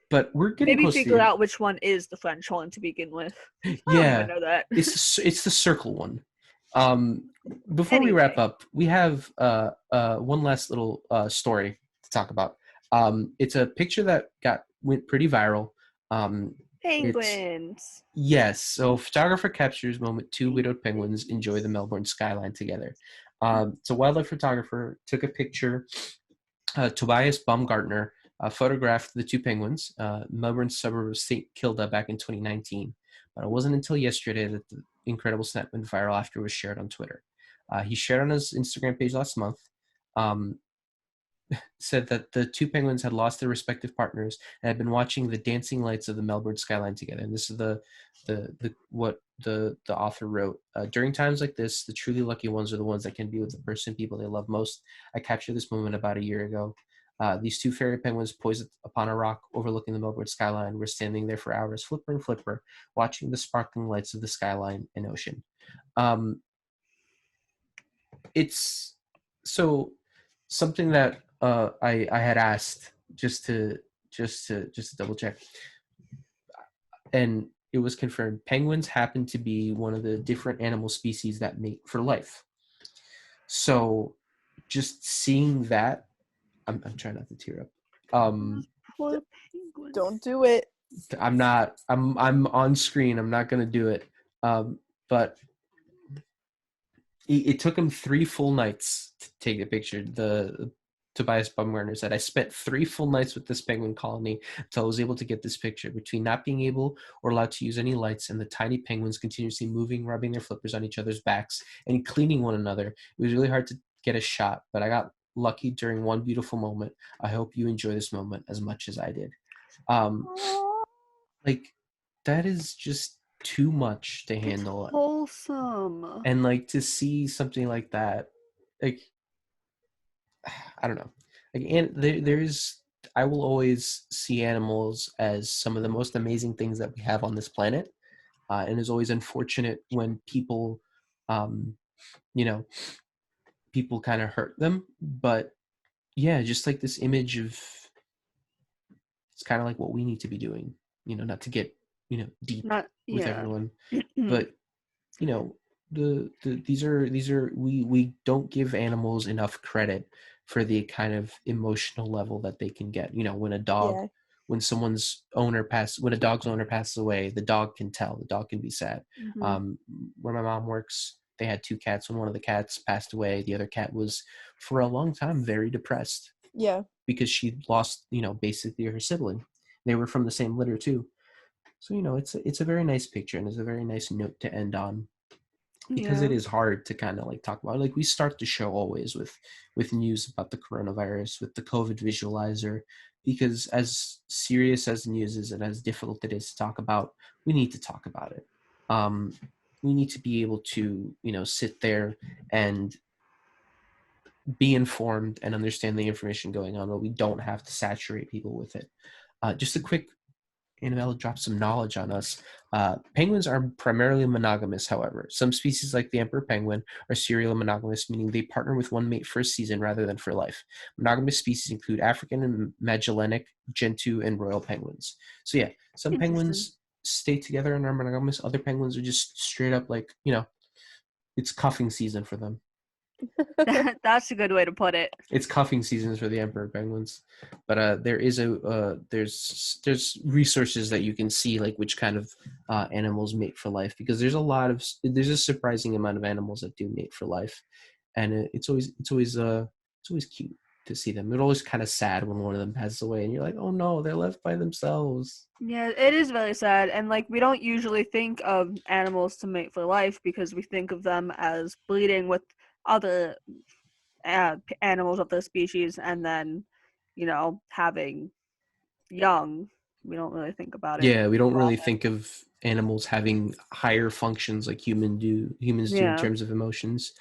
[SPEAKER 1] But we're getting
[SPEAKER 3] Maybe
[SPEAKER 1] close to
[SPEAKER 3] figure
[SPEAKER 1] the
[SPEAKER 3] out which one is the French horn to begin with. I don't
[SPEAKER 1] Yeah,
[SPEAKER 3] even know that.
[SPEAKER 1] it's the circle one. Before we wrap
[SPEAKER 3] Anyway.
[SPEAKER 1] up, we have one last little story to talk about. It's a picture that went pretty viral.
[SPEAKER 3] Penguins.
[SPEAKER 1] Yes, so photographer captures moment two widowed penguins enjoy the Melbourne skyline together. So wildlife photographer took a picture. Tobias Baumgartner photographed the two penguins, Melbourne suburb of St. Kilda, back in 2019. But it wasn't until yesterday that the incredible snap went viral after it was shared on Twitter. He shared on his Instagram page last month. Said that the two penguins had lost their respective partners and had been watching the dancing lights of the Melbourne skyline together. And this is what the author wrote. During times like this, the truly lucky ones are the ones that can be with the person, people they love most. I captured this moment about a year ago. These two fairy penguins poised upon a rock overlooking the Melbourne skyline were standing there for hours, flipper and flipper, watching the sparkling lights of the skyline and ocean. It's so something that I had asked just to double check, and it was confirmed. Penguins happen to be one of the different animal species that mate for life. So just seeing that, I'm trying not to tear up.
[SPEAKER 3] Poor penguins.
[SPEAKER 2] Don't do it.
[SPEAKER 1] I'm on screen. I'm not gonna do it. But it took him 3 full nights to take the picture. The Tobias Baumgartner said, I spent 3 full nights with this penguin colony until I was able to get this picture. Between not being able or allowed to use any lights and the tiny penguins continuously moving, rubbing their flippers on each other's backs, and cleaning one another, it was really hard to get a shot, but I got lucky during one beautiful moment. I hope you enjoy this moment as much as I did. Um, like that is just too much to
[SPEAKER 3] It's
[SPEAKER 1] handle,
[SPEAKER 3] wholesome.
[SPEAKER 1] and like to see something like that, like I don't know, like and there's I will always see animals as some of the most amazing things that we have on this planet, and it's always unfortunate when people, um, you know, people kind of hurt them. But yeah, just like this image of it's kind of like what we need to be doing, not to get deep
[SPEAKER 3] Not
[SPEAKER 1] with
[SPEAKER 3] yeah.
[SPEAKER 1] everyone, but you know these are we don't give animals enough credit for the kind of emotional level that they can get. When a dog,
[SPEAKER 2] Yeah.
[SPEAKER 1] when a dog's owner passes away, the dog can tell, the dog can be sad.
[SPEAKER 3] Mhm.
[SPEAKER 1] Where my mom works, they had two cats. When one of the cats passed away, the other cat was for a long time very depressed
[SPEAKER 2] Yeah.
[SPEAKER 1] because she lost basically her sibling. They were from the same litter too. So it's a very nice picture, and it's a very nice note to end on, because
[SPEAKER 3] Yeah.
[SPEAKER 1] it is hard to kind of like talk about. Like, we start the show always with news about the coronavirus, with the COVID visualizer, because as serious as the news is and as difficult it is to talk about, we need to talk about it. We need to be able to sit there and be informed and understand the information going on, but we don't have to saturate people with it. Just a quick, Annabella dropped some knowledge on us. Penguins are primarily monogamous, however. Some species, like the emperor penguin, are serial monogamous, meaning they partner with one mate for a season rather than for life. Monogamous species include African and Magellanic, Gentoo, and royal penguins. So yeah, some
[SPEAKER 3] Interesting.
[SPEAKER 1] penguins stay together and are monogamous. Other penguins are just straight up like, it's cuffing season for them.
[SPEAKER 3] That's a good way to put it.
[SPEAKER 1] It's cuffing seasons for the emperor penguins. But there is there's resources that you can see, like which kind of animals mate for life, because there's a surprising amount of animals that do mate for life, and it's always cute to see them. It's always kind of sad when one of them passes away and you're like, oh no, they're left by themselves.
[SPEAKER 3] Yeah, it is very sad, and like we don't usually think of animals to mate for life because we think of them as breeding with other animals of their species and then, having young. We don't really think about it.
[SPEAKER 1] Yeah, we don't really
[SPEAKER 3] often.
[SPEAKER 1] think of animals having higher functions like humans do in
[SPEAKER 3] Yeah.
[SPEAKER 1] terms of emotions.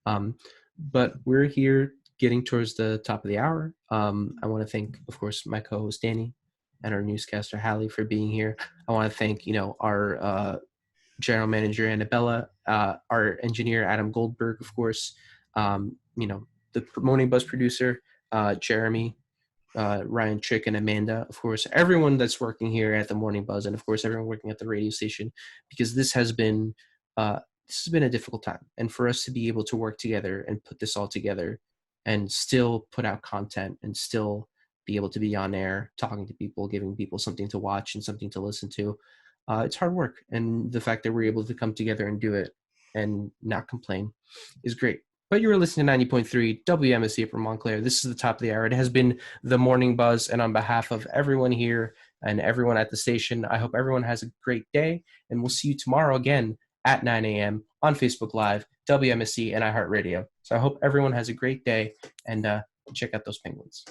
[SPEAKER 1] But we're here getting towards the top of the hour. I want to thank, of course, my co-host Danny and our newscaster Hallie for being here. I want to thank, our general manager Annabella, our engineer Adam Goldberg, of course, the Morning Buzz producer Jeremy, Ryan Trick, and Amanda, of course, everyone that's working here at the Morning Buzz, and of course everyone working at the radio station, because this has been a difficult time, and for us to be able to work together and put this all together and still put out content and still be able to be on air talking to people, giving people something to watch and something to listen to, it's hard work, and the fact that we're able to come together and do it and not complain is great. But you were listening to 90.3 WMSC from Montclair. This is the top of the hour. It has been the Morning Buzz, and on behalf of everyone here and everyone at the station, I hope everyone has a great day, and we'll see you tomorrow again at 9 a.m. on Facebook Live, WMSC, and iHeartRadio. So I hope everyone has a great day, and check out those penguins.